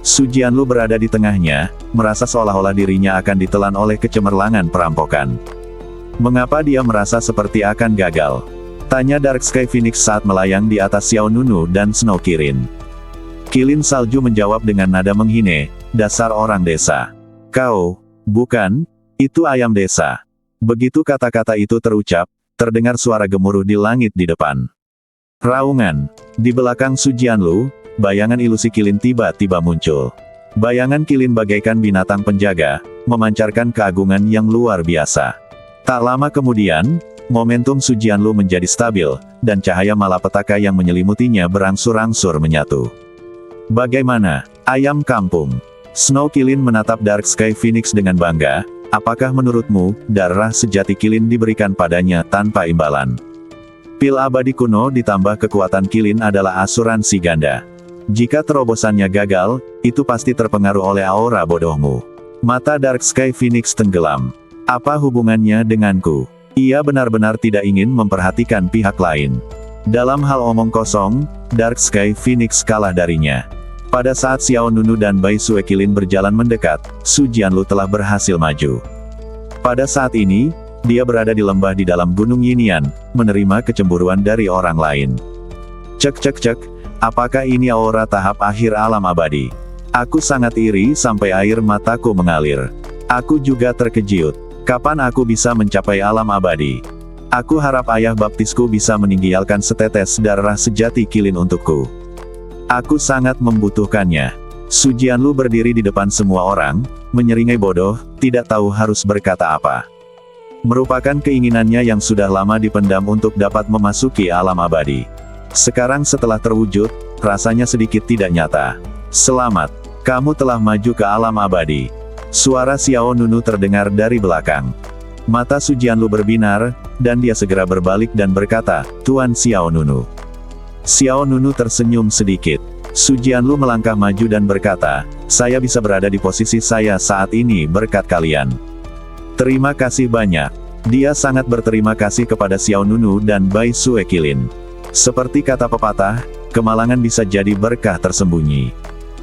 Su Jianlu berada di tengahnya, merasa seolah-olah dirinya akan ditelan oleh kecemerlangan perampokan. Mengapa dia merasa seperti akan gagal? Tanya Dark Sky Phoenix saat melayang di atas Xiao Nunu dan Snow Kirin. Kilin Salju menjawab dengan nada menghine, dasar orang desa. Kau, bukan, itu ayam desa. Begitu kata-kata itu terucap, terdengar suara gemuruh di langit di depan. Raungan. Di belakang Su Jianlu, bayangan ilusi Kilin tiba-tiba muncul. Bayangan Kilin bagaikan binatang penjaga, memancarkan keagungan yang luar biasa. Tak lama kemudian, momentum Su Jianlu menjadi stabil, dan cahaya malapetaka yang menyelimutinya berangsur-angsur menyatu. Bagaimana, ayam kampung? Snow Kirin menatap Dark Sky Phoenix dengan bangga, apakah menurutmu, darah sejati Kilin diberikan padanya tanpa imbalan? Pil abadi kuno ditambah kekuatan Kilin adalah asuransi ganda. Jika terobosannya gagal, itu pasti terpengaruh oleh aura bodohmu. Mata Dark Sky Phoenix tenggelam. Apa hubungannya denganku? Ia benar-benar tidak ingin memperhatikan pihak lain. Dalam hal omong kosong, Dark Sky Phoenix kalah darinya. Pada saat Xiao Nunu dan Bai Sue Qilin berjalan mendekat, Su Jianlu telah berhasil maju. Pada saat ini, dia berada di lembah di dalam Gunung Yinian, menerima kecemburuan dari orang lain. Cek, apakah ini aura tahap akhir alam abadi? Aku sangat iri sampai air mataku mengalir. Aku juga terkejut. Kapan aku bisa mencapai alam abadi? Aku harap ayah baptisku bisa meninggalkan setetes darah sejati Qilin untukku. Aku sangat membutuhkannya. Su Jianlu berdiri di depan semua orang, menyeringai bodoh, tidak tahu harus berkata apa. Merupakan keinginannya yang sudah lama dipendam untuk dapat memasuki alam abadi. Sekarang setelah terwujud, rasanya sedikit tidak nyata. Selamat, kamu telah maju ke alam abadi. Suara Xiao Nunu terdengar dari belakang. Mata Su Jianlu berbinar, dan dia segera berbalik dan berkata, Tuan Xiao Nunu. Xiao Nunu tersenyum sedikit. Su Jianlu melangkah maju dan berkata, saya bisa berada di posisi saya saat ini berkat kalian. Terima kasih banyak. Dia sangat berterima kasih kepada Xiao Nunu dan Bai Sue Qilin. Seperti kata pepatah, kemalangan bisa jadi berkah tersembunyi.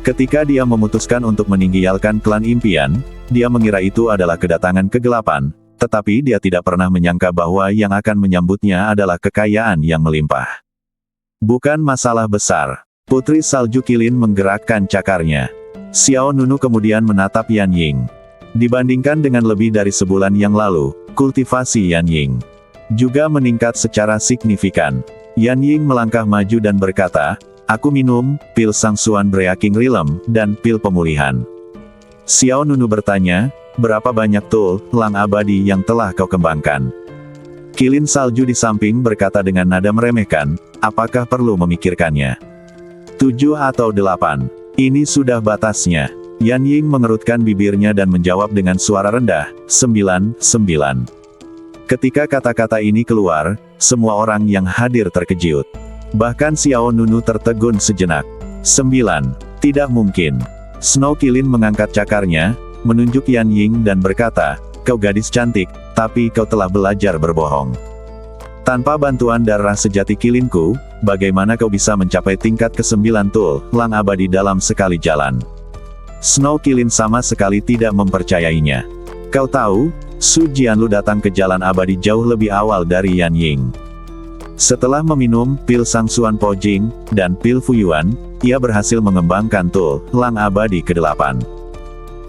Ketika dia memutuskan untuk meninggalkan klan impian, dia mengira itu adalah kedatangan kegelapan, tetapi dia tidak pernah menyangka bahwa yang akan menyambutnya adalah kekayaan yang melimpah. Bukan masalah besar. Putri Salju Qilin menggerakkan cakarnya. Xiao Nunu kemudian menatap Yan Ying. Dibandingkan dengan lebih dari sebulan yang lalu, kultivasi Yan Ying juga meningkat secara signifikan. Yan Ying melangkah maju dan berkata, aku minum pil Sangsuan Breaking Realm dan pil pemulihan. Xiao Nunu bertanya, berapa banyak tulang abadi yang telah kau kembangkan? Qilin Salju di samping berkata dengan nada meremehkan, apakah perlu memikirkannya? 7 atau 8. Ini sudah batasnya. Yan Ying mengerutkan bibirnya dan menjawab dengan suara rendah, 9. Ketika kata-kata ini keluar, semua orang yang hadir terkejut. Bahkan Xiao Nunu tertegun sejenak. 9. Tidak mungkin. Snow Qilin mengangkat cakarnya, menunjuk Yan Ying dan berkata, kau gadis cantik, tapi kau telah belajar berbohong. Tanpa bantuan darah sejati Qilinku, bagaimana kau bisa mencapai tingkat ke-9 tulang abadi dalam sekali jalan? Snow Qilin sama sekali tidak mempercayainya. Kau tahu, Su Jianlu datang ke jalan abadi jauh lebih awal dari Yan Ying. Setelah meminum pil Sangsuan Pojing dan pil Fuyuan, ia berhasil mengembangkan tulang abadi ke-8.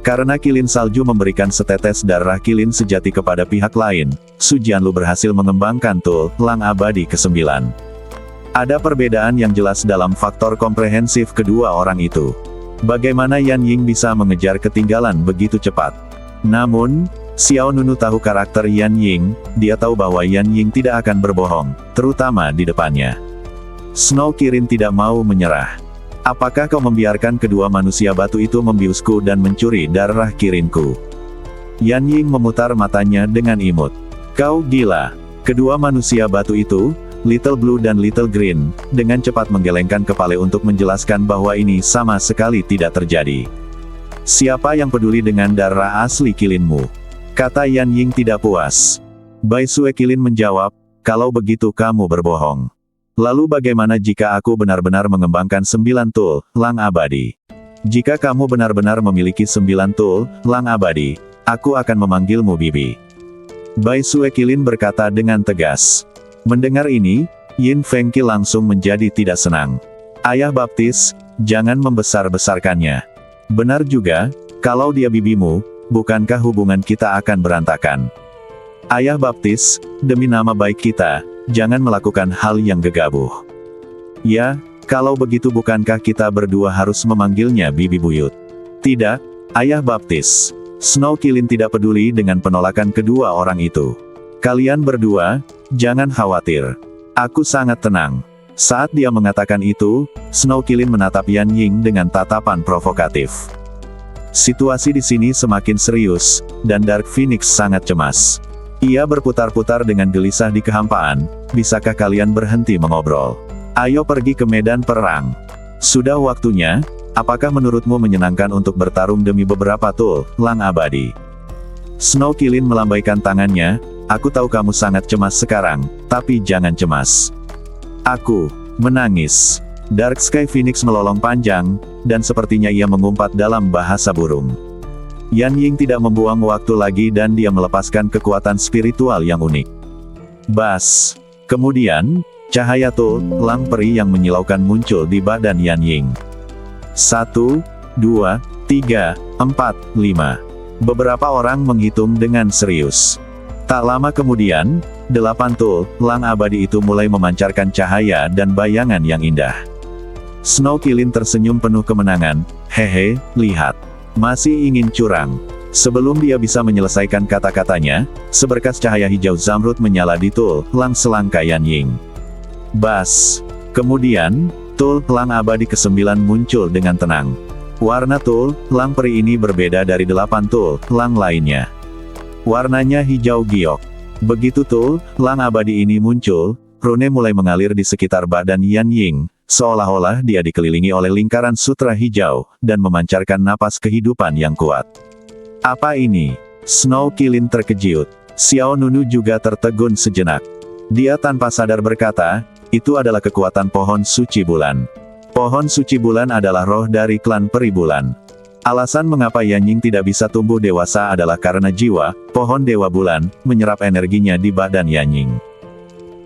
Karena Qilin Salju memberikan setetes darah Qilin sejati kepada pihak lain, Su Jianlu berhasil mengembangkan tulang abadi ke-9. Ada perbedaan yang jelas dalam faktor komprehensif kedua orang itu. Bagaimana Yan Ying bisa mengejar ketinggalan begitu cepat? Namun, Xiao Nunu tahu karakter Yan Ying, dia tahu bahwa Yan Ying tidak akan berbohong, terutama di depannya. Snow Qilin tidak mau menyerah. Apakah kau membiarkan kedua manusia batu itu membiusku dan mencuri darah Qilinku? Yan Ying memutar matanya dengan imut. Kau gila. Kedua manusia batu itu, Little Blue dan Little Green, dengan cepat menggelengkan kepala untuk menjelaskan bahwa ini sama sekali tidak terjadi. Siapa yang peduli dengan darah asli Qilinmu? Kata Yan Ying tidak puas. Bai Sue Qilin menjawab, kalau begitu kamu berbohong. Lalu bagaimana jika aku benar-benar mengembangkan 9 tulang abadi? Jika kamu benar-benar memiliki 9 tulang abadi, aku akan memanggilmu Bibi. Bai Sue Qilin berkata dengan tegas. Mendengar ini, Yin Fengqi langsung menjadi tidak senang. Ayah baptis, jangan membesar-besarkannya. Benar juga, kalau dia bibimu, bukankah hubungan kita akan berantakan? Ayah baptis, demi nama baik kita, jangan melakukan hal yang gegabah. Ya, kalau begitu bukankah kita berdua harus memanggilnya Bibi Buyut? Tidak, Ayah baptis. Snow Qilin tidak peduli dengan penolakan kedua orang itu. Kalian berdua, jangan khawatir. Aku sangat tenang. Saat dia mengatakan itu, Snow Qilin menatap Yan Ying dengan tatapan provokatif. Situasi di sini semakin serius, dan Dark Phoenix sangat cemas. Ia berputar-putar dengan gelisah di kehampaan, bisakah kalian berhenti mengobrol? Ayo pergi ke medan perang. Sudah waktunya, apakah menurutmu menyenangkan untuk bertarung demi beberapa tulang abadi? Snow Qilin melambaikan tangannya, aku tahu kamu sangat cemas sekarang, tapi jangan cemas. Aku menangis. Dark Sky Phoenix melolong panjang, dan sepertinya ia mengumpat dalam bahasa burung. Yan Ying tidak membuang waktu lagi dan dia melepaskan kekuatan spiritual yang unik. Bas. Kemudian, cahaya tulang peri yang menyilaukan muncul di badan Yan Ying. 1, 2, 3, 4, 5. Beberapa orang menghitung dengan serius. Tak lama kemudian, 8 tulang abadi itu mulai memancarkan cahaya dan bayangan yang indah. Snow Kilin tersenyum penuh kemenangan. Hehe, lihat. Masih ingin curang. Sebelum dia bisa menyelesaikan kata-katanya, seberkas cahaya hijau zamrud menyala di tulang selangka Yan Ying. Bas. Kemudian, tulang abadi ke-9 muncul dengan tenang. Warna tulang peri ini berbeda dari 8 tulang lainnya. Warnanya hijau giok. Begitu tulang abadi ini muncul, rune mulai mengalir di sekitar badan Yan Ying, seolah-olah dia dikelilingi oleh lingkaran sutra hijau, dan memancarkan napas kehidupan yang kuat. Apa ini? Snow Kilin terkejut. Xiao Nunu juga tertegun sejenak. Dia tanpa sadar berkata, itu adalah kekuatan pohon suci bulan. Pohon suci bulan adalah roh dari klan peri bulan. Alasan mengapa Yan Ying tidak bisa tumbuh dewasa adalah karena jiwa, pohon dewa bulan, menyerap energinya di badan Yan Ying.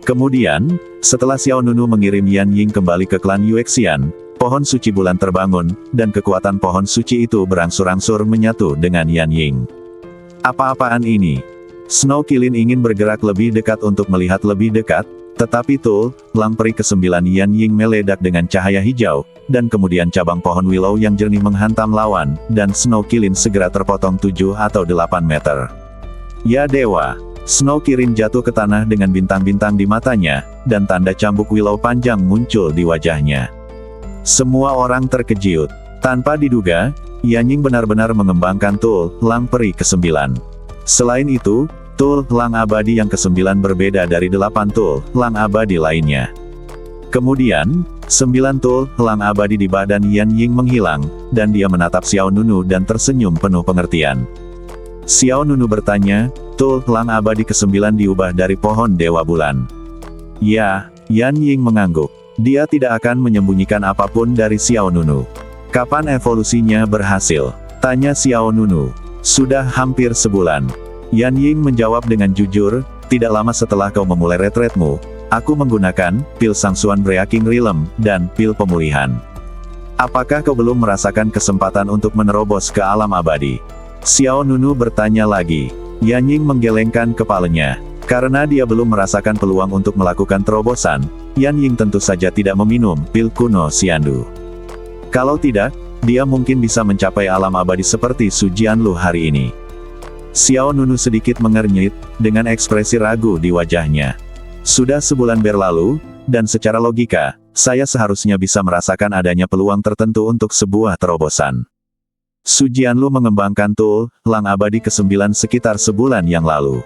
Kemudian, setelah Xiao Nunu mengirim Yan Ying kembali ke klan Yuexian, pohon suci bulan terbangun, dan kekuatan pohon suci itu berangsur-angsur menyatu dengan Yan Ying. Apa-apaan ini? Snow Kilin ingin bergerak lebih dekat untuk melihat lebih dekat, tetapi tulang peri ke-9 Yan Ying meledak dengan cahaya hijau, dan kemudian cabang pohon willow yang jernih menghantam lawan, dan Snow Kilin segera terpotong 7 atau 8 meter. Ya dewa! Snow Kilin jatuh ke tanah dengan bintang-bintang di matanya, dan tanda cambuk willow panjang muncul di wajahnya. Semua orang terkejut. Tanpa diduga, Yan Ying benar-benar mengembangkan tulang peri ke-9. Selain itu, tulang abadi yang ke-9 berbeda dari 8 tulang abadi lainnya. Kemudian, 9 tulang abadi di badan Yan Ying menghilang, dan dia menatap Xiao Nunu dan tersenyum penuh pengertian. Xiao Nunu bertanya, tulang abadi ke-9 diubah dari pohon dewa bulan. Ya, Yan Ying mengangguk. Dia tidak akan menyembunyikan apapun dari Xiao Nunu. Kapan evolusinya berhasil? Tanya Xiao Nunu. Sudah hampir sebulan. Yan Ying menjawab dengan jujur, tidak lama setelah kau memulai retretmu, aku menggunakan pil Sangsuan Breaking Realm dan pil pemulihan. Apakah kau belum merasakan kesempatan untuk menerobos ke alam abadi? Xiao Nunu bertanya lagi. Yan Ying menggelengkan kepalanya. Karena dia belum merasakan peluang untuk melakukan terobosan, Yan Ying tentu saja tidak meminum pil kuno Xiandu. Kalau tidak, dia mungkin bisa mencapai alam abadi seperti Su Jianlu hari ini. Xiao Nunu sedikit mengernyit, dengan ekspresi ragu di wajahnya. Sudah sebulan berlalu, dan secara logika, saya seharusnya bisa merasakan adanya peluang tertentu untuk sebuah terobosan. Su Jianlu mengembangkan tulang abadi ke-9 sekitar sebulan yang lalu.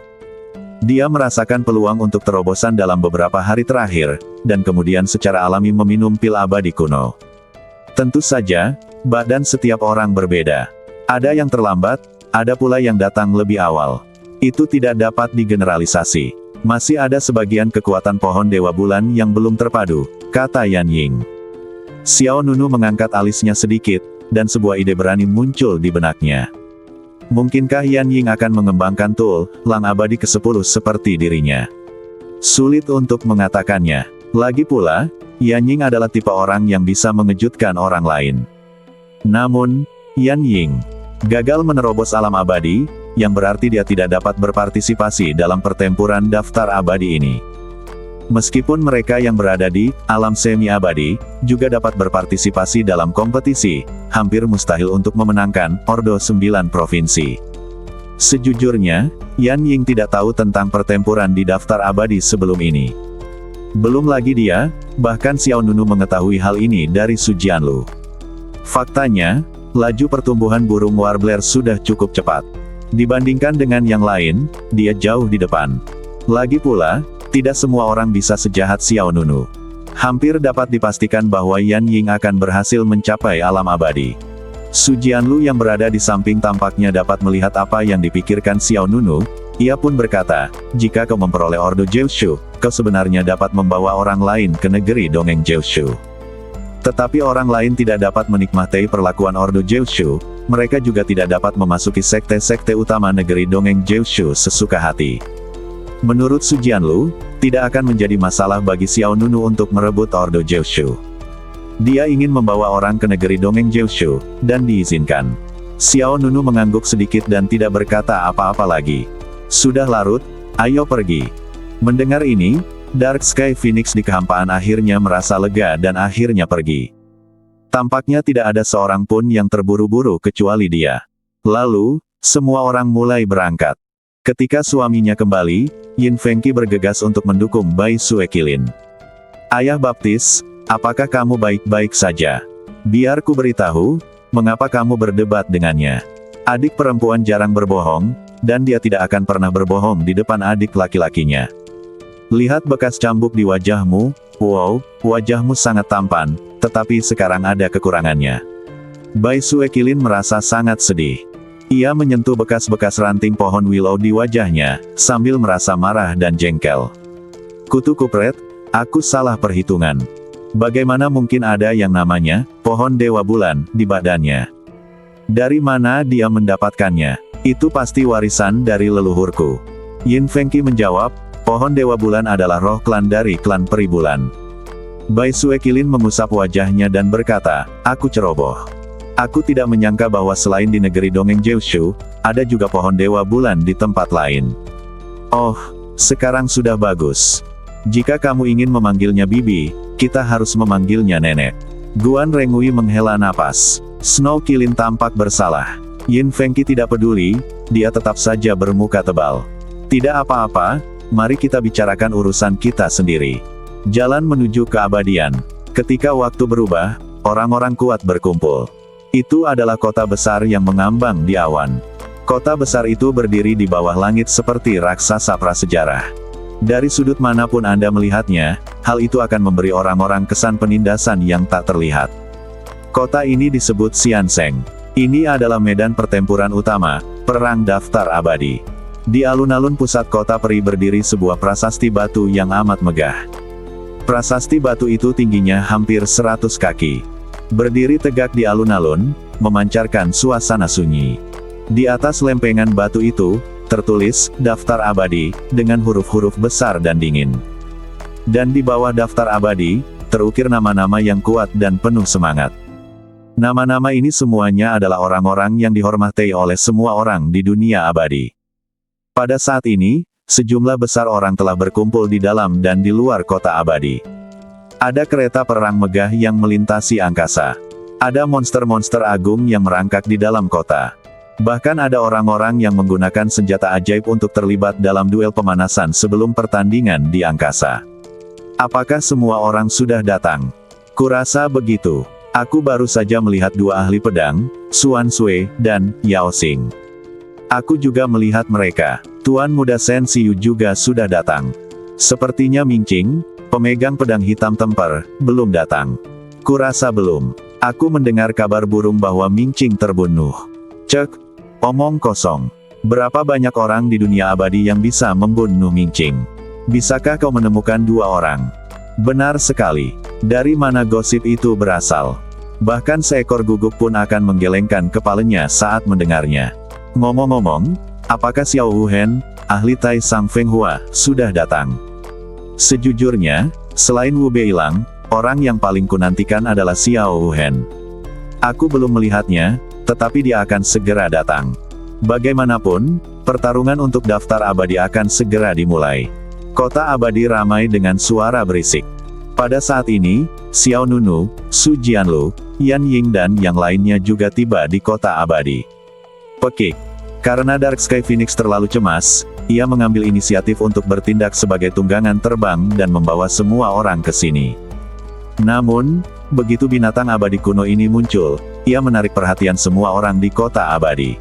Dia merasakan peluang untuk terobosan dalam beberapa hari terakhir, dan kemudian secara alami meminum pil abadi kuno. Tentu saja, badan setiap orang berbeda. Ada yang terlambat, ada pula yang datang lebih awal. Itu tidak dapat digeneralisasi. Masih ada sebagian kekuatan pohon dewa bulan yang belum terpadu, kata Yan Ying. Xiao Nunu mengangkat alisnya sedikit, dan sebuah ide berani muncul di benaknya. Mungkinkah Yan Ying akan mengembangkan tulang abadi ke-10 seperti dirinya? Sulit untuk mengatakannya. Lagi pula, Yan Ying adalah tipe orang yang bisa mengejutkan orang lain. Namun, Yan Ying gagal menerobos alam abadi, yang berarti dia tidak dapat berpartisipasi dalam pertempuran daftar abadi ini. Meskipun mereka yang berada di alam semi-abadi, juga dapat berpartisipasi dalam kompetisi, hampir mustahil untuk memenangkan Ordo 9 Provinsi. Sejujurnya, Yan Ying tidak tahu tentang pertempuran di daftar abadi sebelum ini. Belum lagi dia, bahkan Xiao Nunu mengetahui hal ini dari Su Jianlu. Faktanya, laju pertumbuhan burung warbler sudah cukup cepat. Dibandingkan dengan yang lain, dia jauh di depan. Lagi pula, tidak semua orang bisa sejahat Xiao Nunu. Hampir dapat dipastikan bahwa Yan Ying akan berhasil mencapai alam abadi. Su Jianlu yang berada di samping tampaknya dapat melihat apa yang dipikirkan Xiao Nunu. Ia pun berkata, jika kau memperoleh Ordo Jiushu, kau sebenarnya dapat membawa orang lain ke negeri dongeng Jiushu. Tetapi orang lain tidak dapat menikmati perlakuan Ordo Jiushu, mereka juga tidak dapat memasuki sekte-sekte utama negeri dongeng Jiushu sesuka hati. Menurut Su Jianlu, tidak akan menjadi masalah bagi Xiao Nunu untuk merebut Ordo Jiushu. Dia ingin membawa orang ke negeri dongeng Jiushu, dan diizinkan. Xiao Nunu mengangguk sedikit dan tidak berkata apa-apa lagi. Sudah larut, Ayo pergi. Mendengar ini, Dark Sky Phoenix di kehampaan akhirnya merasa lega dan akhirnya pergi. Tampaknya tidak ada seorang pun yang terburu-buru kecuali dia. Lalu, semua orang mulai berangkat. Ketika suaminya kembali, Yin Fengqi bergegas untuk mendukung Bai Suekilin. Ayah baptis, apakah kamu baik-baik saja? Biar ku beritahu, mengapa kamu berdebat dengannya? Adik perempuan jarang berbohong, dan dia tidak akan pernah berbohong di depan adik laki-lakinya. Lihat bekas cambuk di wajahmu, wow, wajahmu sangat tampan, tetapi sekarang ada kekurangannya. Bai Suekilin merasa sangat sedih. Ia menyentuh bekas-bekas ranting pohon willow di wajahnya, sambil merasa marah dan jengkel. Kutu kupret, aku salah perhitungan. Bagaimana mungkin ada yang namanya pohon dewa bulan di badannya? Dari mana dia mendapatkannya? Itu pasti warisan dari leluhurku. Yin Fengqi menjawab, pohon dewa bulan adalah roh klan dari klan peri bulan. Bai Suekilin mengusap wajahnya dan berkata, aku ceroboh. Aku tidak menyangka bahwa selain di negeri dongeng Jeushu, ada juga pohon dewa bulan di tempat lain. Oh, sekarang sudah bagus. Jika kamu ingin memanggilnya bibi, kita harus memanggilnya nenek. Guan Rengui menghela napas. Snow Kilin tampak bersalah. Yin Fengqi tidak peduli, dia tetap saja bermuka tebal. Tidak apa-apa, mari kita bicarakan urusan kita sendiri. Jalan menuju keabadian. Ketika waktu berubah, orang-orang kuat berkumpul. Itu adalah kota besar yang mengambang di awan. Kota besar itu berdiri di bawah langit seperti raksasa prasejarah. Dari sudut manapun Anda melihatnya, hal itu akan memberi orang-orang kesan penindasan yang tak terlihat. Kota ini disebut Xianseng. Ini adalah medan pertempuran utama, perang daftar abadi. Di alun-alun pusat kota peri berdiri sebuah prasasti batu yang amat megah. Prasasti batu itu tingginya hampir 100 kaki. Berdiri tegak di alun-alun, memancarkan suasana sunyi. Di atas lempengan batu itu, tertulis, daftar abadi, dengan huruf-huruf besar dan dingin. Dan di bawah daftar abadi, terukir nama-nama yang kuat dan penuh semangat. Nama-nama ini semuanya adalah orang-orang yang dihormati oleh semua orang di dunia abadi. Pada saat ini, sejumlah besar orang telah berkumpul di dalam dan di luar kota abadi. Ada kereta perang megah yang melintasi angkasa. Ada monster-monster agung yang merangkak di dalam kota. Bahkan ada orang-orang yang menggunakan senjata ajaib untuk terlibat dalam duel pemanasan sebelum pertandingan di angkasa. Apakah semua orang sudah datang? Kurasa begitu. Aku baru saja melihat dua ahli pedang, Xuan Sui dan Yao Xing. Aku juga melihat mereka. Tuan Muda Sen Xiu juga sudah datang. Sepertinya Ming Qing, pemegang pedang hitam temper, belum datang. Kurasa belum. Aku mendengar kabar burung bahwa Ming Qing terbunuh. Cek, omong kosong. Berapa banyak orang di dunia abadi yang bisa membunuh Ming Qing? Bisakah kau menemukan dua orang? Benar sekali. Dari mana gosip itu berasal? Bahkan seekor guguk pun akan menggelengkan kepalanya saat mendengarnya. Ngomong-ngomong, apakah Xiao Wuhen, ahli Tai Sang Feng Hua, sudah datang? Sejujurnya, selain Wu Beilang, orang yang paling kunantikan adalah Xiao Wuhen. Aku belum melihatnya, tetapi dia akan segera datang. Bagaimanapun, pertarungan untuk daftar abadi akan segera dimulai. Kota abadi ramai dengan suara berisik. Pada saat ini, Xiao Nunu, Su Jianlu, Yan Ying dan yang lainnya juga tiba di kota abadi. Pekik. Karena Dark Sky Phoenix terlalu cemas, ia mengambil inisiatif untuk bertindak sebagai tunggangan terbang dan membawa semua orang ke sini. Namun, begitu binatang abadi kuno ini muncul, ia menarik perhatian semua orang di kota abadi.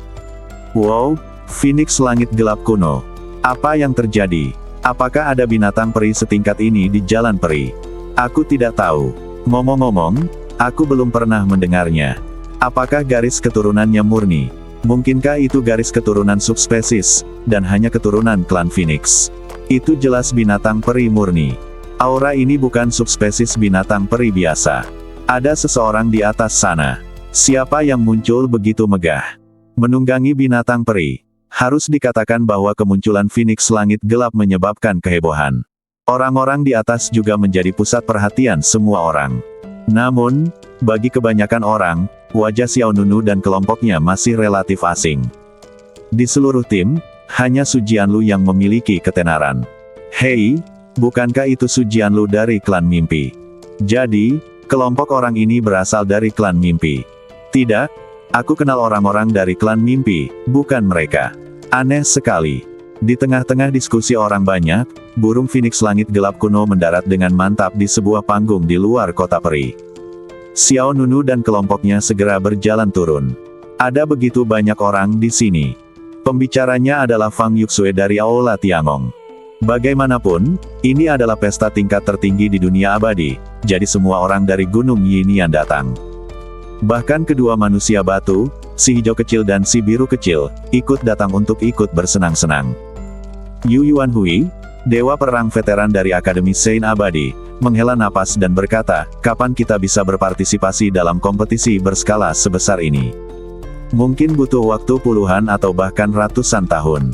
Wow, Phoenix langit gelap kuno. Apa yang terjadi? Apakah ada binatang peri setingkat ini di Jalan Peri? Aku tidak tahu. Ngomong-ngomong, aku belum pernah mendengarnya. Apakah garis keturunannya murni? Mungkinkah itu garis keturunan subspesies, dan hanya keturunan klan Phoenix? Itu jelas binatang peri murni. Aura ini bukan subspesies binatang peri biasa. Ada seseorang di atas sana. Siapa yang muncul begitu megah? Menunggangi binatang peri. Harus dikatakan bahwa kemunculan Phoenix langit gelap menyebabkan kehebohan. Orang-orang di atas juga menjadi pusat perhatian semua orang. Namun, bagi kebanyakan orang, wajah Xiao Nunu dan kelompoknya masih relatif asing. Di seluruh tim, Hanya Su Jianlu yang memiliki ketenaran. Hei, bukankah itu Su Jianlu dari klan mimpi? Jadi, kelompok orang ini berasal dari klan mimpi. Tidak, aku kenal orang-orang dari klan mimpi, bukan mereka. Aneh sekali. Di tengah-tengah diskusi orang banyak, burung phoenix langit gelap kuno mendarat dengan mantap di sebuah panggung di luar kota peri. Xiao Nunu dan kelompoknya segera berjalan turun. Ada begitu banyak orang di sini. Pembicaranya adalah Fang Yuxue dari Aula Tiangong. Bagaimanapun, ini adalah pesta tingkat tertinggi di dunia abadi, jadi semua orang dari Gunung Yinian datang. Bahkan kedua manusia batu, si hijau kecil dan si biru kecil, ikut datang untuk ikut bersenang-senang. Yu Yuanhui, dewa perang veteran dari Akademi Sein Abadi, menghela napas dan berkata, kapan kita bisa berpartisipasi dalam kompetisi berskala sebesar ini? Mungkin butuh waktu puluhan atau bahkan ratusan tahun.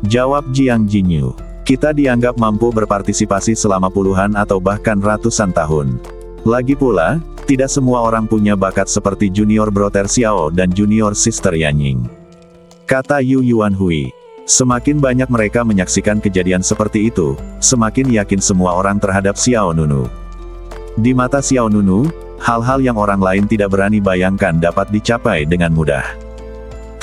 Jawab Jiang Jinyu. Kita dianggap mampu berpartisipasi selama puluhan atau bahkan ratusan tahun. Lagi pula, tidak semua orang punya bakat seperti Junior Brother Xiao dan Junior Sister Yanying. Kata Yu Yuanhui. Semakin banyak mereka menyaksikan kejadian seperti itu, semakin yakin semua orang terhadap Xiao Nunu. Di mata Xiao Nunu, hal-hal yang orang lain tidak berani bayangkan dapat dicapai dengan mudah.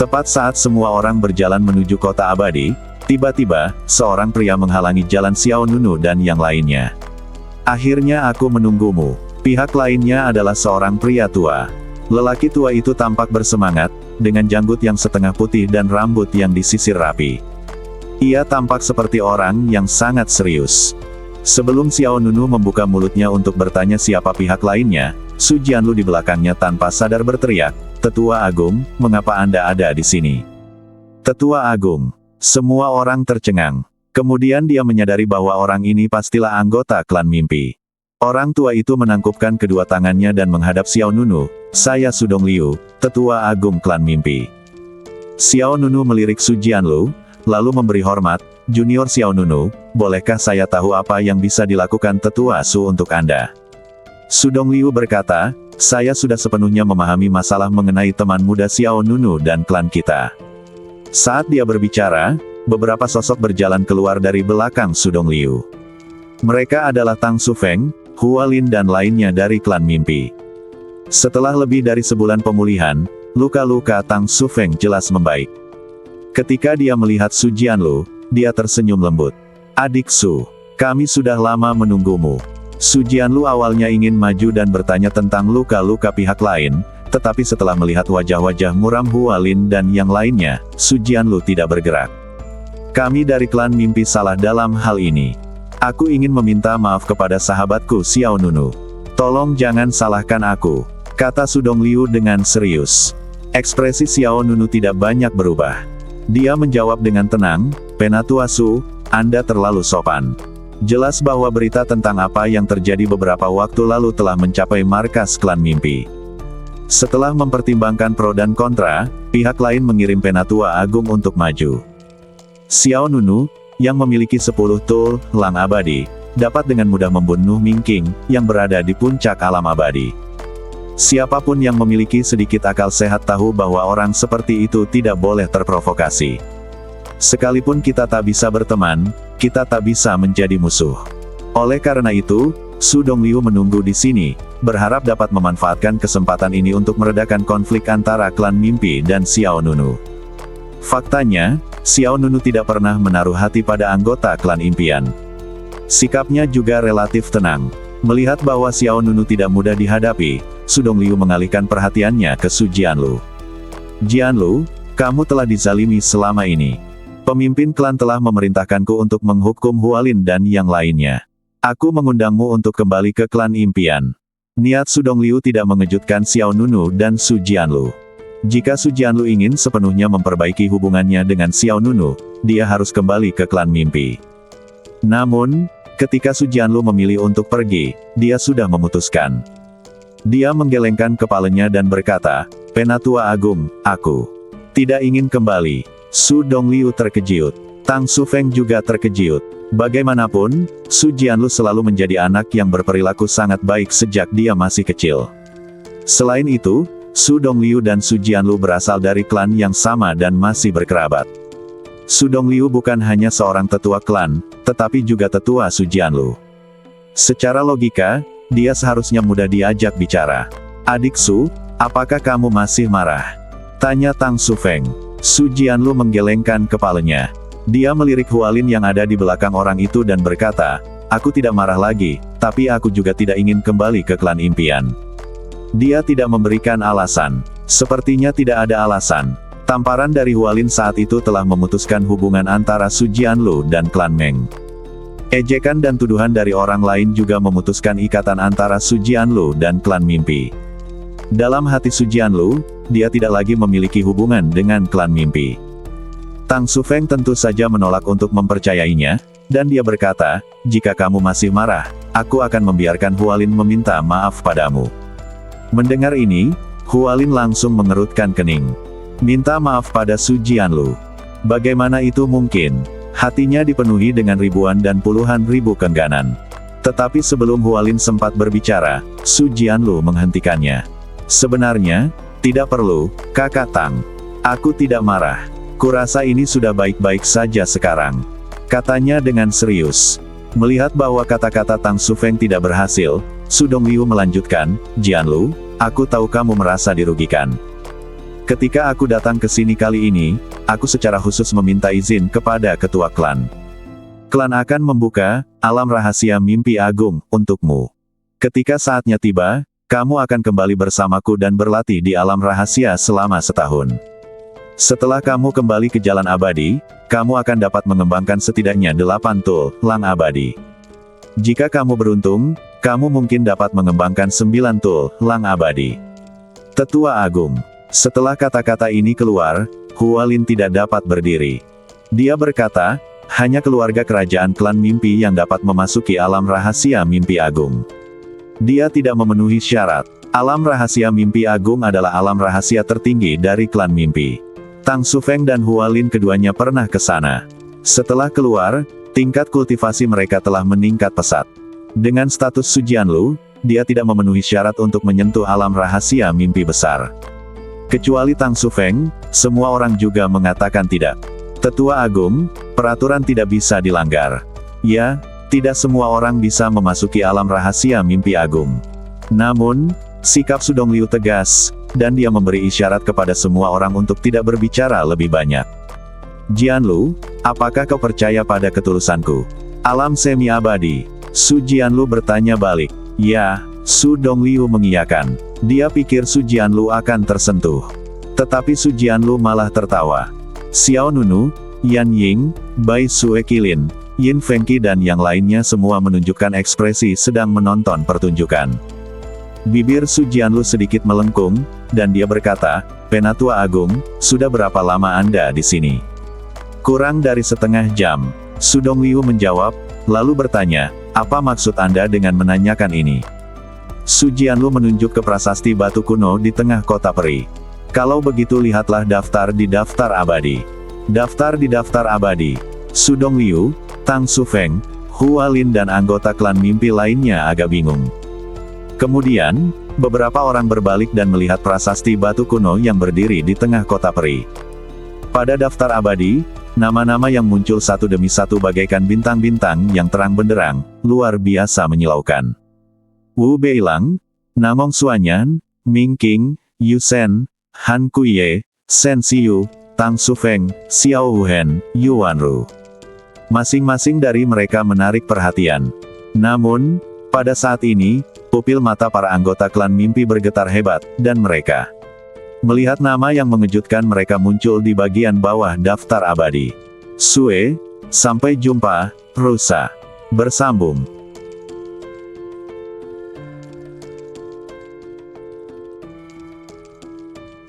Tepat saat semua orang berjalan menuju kota abadi, tiba-tiba, seorang pria menghalangi jalan Xiao Nunu dan yang lainnya. Akhirnya aku menunggumu. Pihak lainnya adalah seorang pria tua. Lelaki tua itu tampak bersemangat, dengan janggut yang setengah putih dan rambut yang disisir rapi. Ia tampak seperti orang yang sangat serius. Sebelum Xiao Nunu membuka mulutnya untuk bertanya siapa pihak lainnya, Su Jianlu di belakangnya tanpa sadar berteriak, Tetua Agung, mengapa Anda ada di sini? Tetua Agung. Semua orang tercengang. Kemudian dia menyadari bahwa orang ini pastilah anggota klan mimpi. Orang tua itu menangkupkan kedua tangannya dan menghadap Xiao Nunu, saya Sudong Liu, Tetua Agung klan mimpi. Xiao Nunu melirik Su Jianlu, lalu memberi hormat, Junior Xiao Nunu, bolehkah saya tahu apa yang bisa dilakukan Tetua Su untuk Anda? Sudong Liu berkata, saya sudah sepenuhnya memahami masalah mengenai teman muda Xiao Nunu dan klan kita. Saat dia berbicara, beberapa sosok berjalan keluar dari belakang Sudong Liu. Mereka adalah Tang Sufeng, Hualin dan lainnya dari klan mimpi. Setelah lebih dari sebulan pemulihan, luka-luka Tang Sufeng jelas membaik. Ketika dia melihat Su Jianlu, dia tersenyum lembut. Adik Su, kami sudah lama menunggumu. Su Jianlu awalnya ingin maju dan bertanya tentang luka-luka pihak lain, tetapi setelah melihat wajah-wajah muram Hualin dan yang lainnya, Su Jianlu tidak bergerak. Kami dari klan mimpi salah dalam hal ini. Aku ingin meminta maaf kepada sahabatku Xiao Nunu. Tolong jangan salahkan aku, kata Sudong Liu dengan serius. Ekspresi Xiao Nunu tidak banyak berubah. Dia menjawab dengan tenang, Penatua Su, Anda terlalu sopan. Jelas bahwa berita tentang apa yang terjadi beberapa waktu lalu telah mencapai markas klan mimpi. Setelah mempertimbangkan pro dan kontra, pihak lain mengirim Penatua Agung untuk maju. Xiao Nunu, yang memiliki 10 tul lang abadi, dapat dengan mudah membunuh Ming Qing, yang berada di puncak alam abadi. Siapapun yang memiliki sedikit akal sehat tahu bahwa orang seperti itu tidak boleh terprovokasi. Sekalipun kita tak bisa berteman, kita tak bisa menjadi musuh. Oleh karena itu, Su Dongliu menunggu di sini, berharap dapat memanfaatkan kesempatan ini untuk meredakan konflik antara klan mimpi dan Xiao Nunu. Faktanya, Xiao Nunu tidak pernah menaruh hati pada anggota klan impian. Sikapnya juga relatif tenang. Melihat bahwa Xiao Nunu tidak mudah dihadapi, Su Dongliu mengalihkan perhatiannya ke Su Jianlu. Jianlu, kamu telah dizalimi selama ini. Pemimpin klan telah memerintahkanku untuk menghukum Hualin dan yang lainnya. Aku mengundangmu untuk kembali ke klan impian. Niat Su Dongliu tidak mengejutkan Xiao Nunu dan Su Jianlu. Jika Su Jianlu ingin sepenuhnya memperbaiki hubungannya dengan Xiao Nunu, dia harus kembali ke klan mimpi. Namun, ketika Su Jianlu memilih untuk pergi, dia sudah memutuskan. Dia menggelengkan kepalanya dan berkata, Penatua Agung, aku tidak ingin kembali. Su Dongliu terkejut. Tang Sufeng juga terkejut. Bagaimanapun, Su Jianlu selalu menjadi anak yang berperilaku sangat baik sejak dia masih kecil. Selain itu, Su Dongliu dan Su Jianlu berasal dari klan yang sama dan masih berkerabat. Su Dongliu bukan hanya seorang tetua klan, tetapi juga tetua Su Jianlu. Secara logika, dia seharusnya mudah diajak bicara. Adik Su, apakah kamu masih marah? Tanya Tang Sufeng. Su Jianlu menggelengkan kepalanya. Dia melirik Hualin yang ada di belakang orang itu dan berkata, aku tidak marah lagi, tapi aku juga tidak ingin kembali ke klan impian. Dia tidak memberikan alasan. Sepertinya tidak ada alasan. Tamparan dari Hualin saat itu telah memutuskan hubungan antara Su Jianlu dan klan Meng. Ejekan dan tuduhan dari orang lain juga memutuskan ikatan antara Su Jianlu dan klan Mimpi. Dalam hati Su Jianlu, dia tidak lagi memiliki hubungan dengan klan Mimpi. Tang Sufeng tentu saja menolak untuk mempercayainya, dan dia berkata, jika kamu masih marah, aku akan membiarkan Hualin meminta maaf padamu. Mendengar ini, Hualin langsung mengerutkan kening. Minta maaf pada Su Jianlu. Bagaimana itu mungkin? Hatinya dipenuhi dengan ribuan dan puluhan ribu keengganan. Tetapi sebelum Hualin sempat berbicara, Su Jianlu menghentikannya. Sebenarnya, tidak perlu, Kakak Tang. Aku tidak marah. Kurasa ini sudah baik-baik saja sekarang. Katanya dengan serius. Melihat bahwa kata-kata Tang Sufeng tidak berhasil, Su Dongliu melanjutkan, Jianlu, aku tahu kamu merasa dirugikan. Ketika aku datang ke sini kali ini, aku secara khusus meminta izin kepada ketua klan. Klan akan membuka alam rahasia mimpi agung untukmu. Ketika saatnya tiba, kamu akan kembali bersamaku dan berlatih di alam rahasia selama setahun. Setelah kamu kembali ke jalan abadi, kamu akan dapat mengembangkan setidaknya 8 tulang abadi. Jika kamu beruntung, kamu mungkin dapat mengembangkan 9 tulang abadi. Tetua Agung. Setelah kata-kata ini keluar, Hualin tidak dapat berdiri. Dia berkata, hanya keluarga kerajaan klan mimpi yang dapat memasuki alam rahasia mimpi agung. Dia tidak memenuhi syarat. Alam rahasia mimpi agung adalah alam rahasia tertinggi dari klan mimpi. Tang Sufeng dan Hualin keduanya pernah ke sana. Setelah keluar, tingkat kultivasi mereka telah meningkat pesat. Dengan status Su Jianlu, dia tidak memenuhi syarat untuk menyentuh alam rahasia mimpi besar. Kecuali Tang Sufeng, semua orang juga mengatakan tidak. Tetua Agung, peraturan tidak bisa dilanggar. Ya, tidak semua orang bisa memasuki alam rahasia mimpi agung. Namun, sikap Su Dongliu tegas, dan dia memberi isyarat kepada semua orang untuk tidak berbicara lebih banyak. Jianlu, apakah kau percaya pada ketulusanku? Alam semi abadi. Su Jianlu bertanya balik. Ya, Su Dongliu mengiyakan. Dia pikir Su Jianlu akan tersentuh. Tetapi Su Jianlu malah tertawa. Xiao Nunu, Yan Ying, Bai Sue Qilin, Yin Fengqi dan yang lainnya semua menunjukkan ekspresi sedang menonton pertunjukan. Bibir Su Jianlu sedikit melengkung, dan dia berkata, Penatua Agung, sudah berapa lama Anda di sini? Kurang dari setengah jam. Su Dongliu menjawab, lalu bertanya, apa maksud Anda dengan menanyakan ini? Su Jianlu menunjuk ke prasasti batu kuno di tengah kota peri. Kalau begitu lihatlah daftar di daftar abadi. Daftar di daftar abadi. Su Dongliu, Tang Sufeng, Hualin dan anggota klan mimpi lainnya agak bingung. Kemudian, beberapa orang berbalik dan melihat prasasti batu kuno yang berdiri di tengah kota peri. Pada daftar abadi, nama-nama yang muncul satu demi satu bagaikan bintang-bintang yang terang benderang, luar biasa menyilaukan. Wu Beilang, Nangong Suanyan, Ming Qing, Yu Shen, Han Kuiye, Shen Xiu, Tang Sufeng, Xiao Wuhen, Yu Wanru. Masing-masing dari mereka menarik perhatian. Namun, pada saat ini, pupil mata para anggota klan mimpi bergetar hebat, dan mereka melihat nama yang mengejutkan mereka muncul di bagian bawah daftar abadi. Sue, sampai jumpa, Rusa. Bersambung.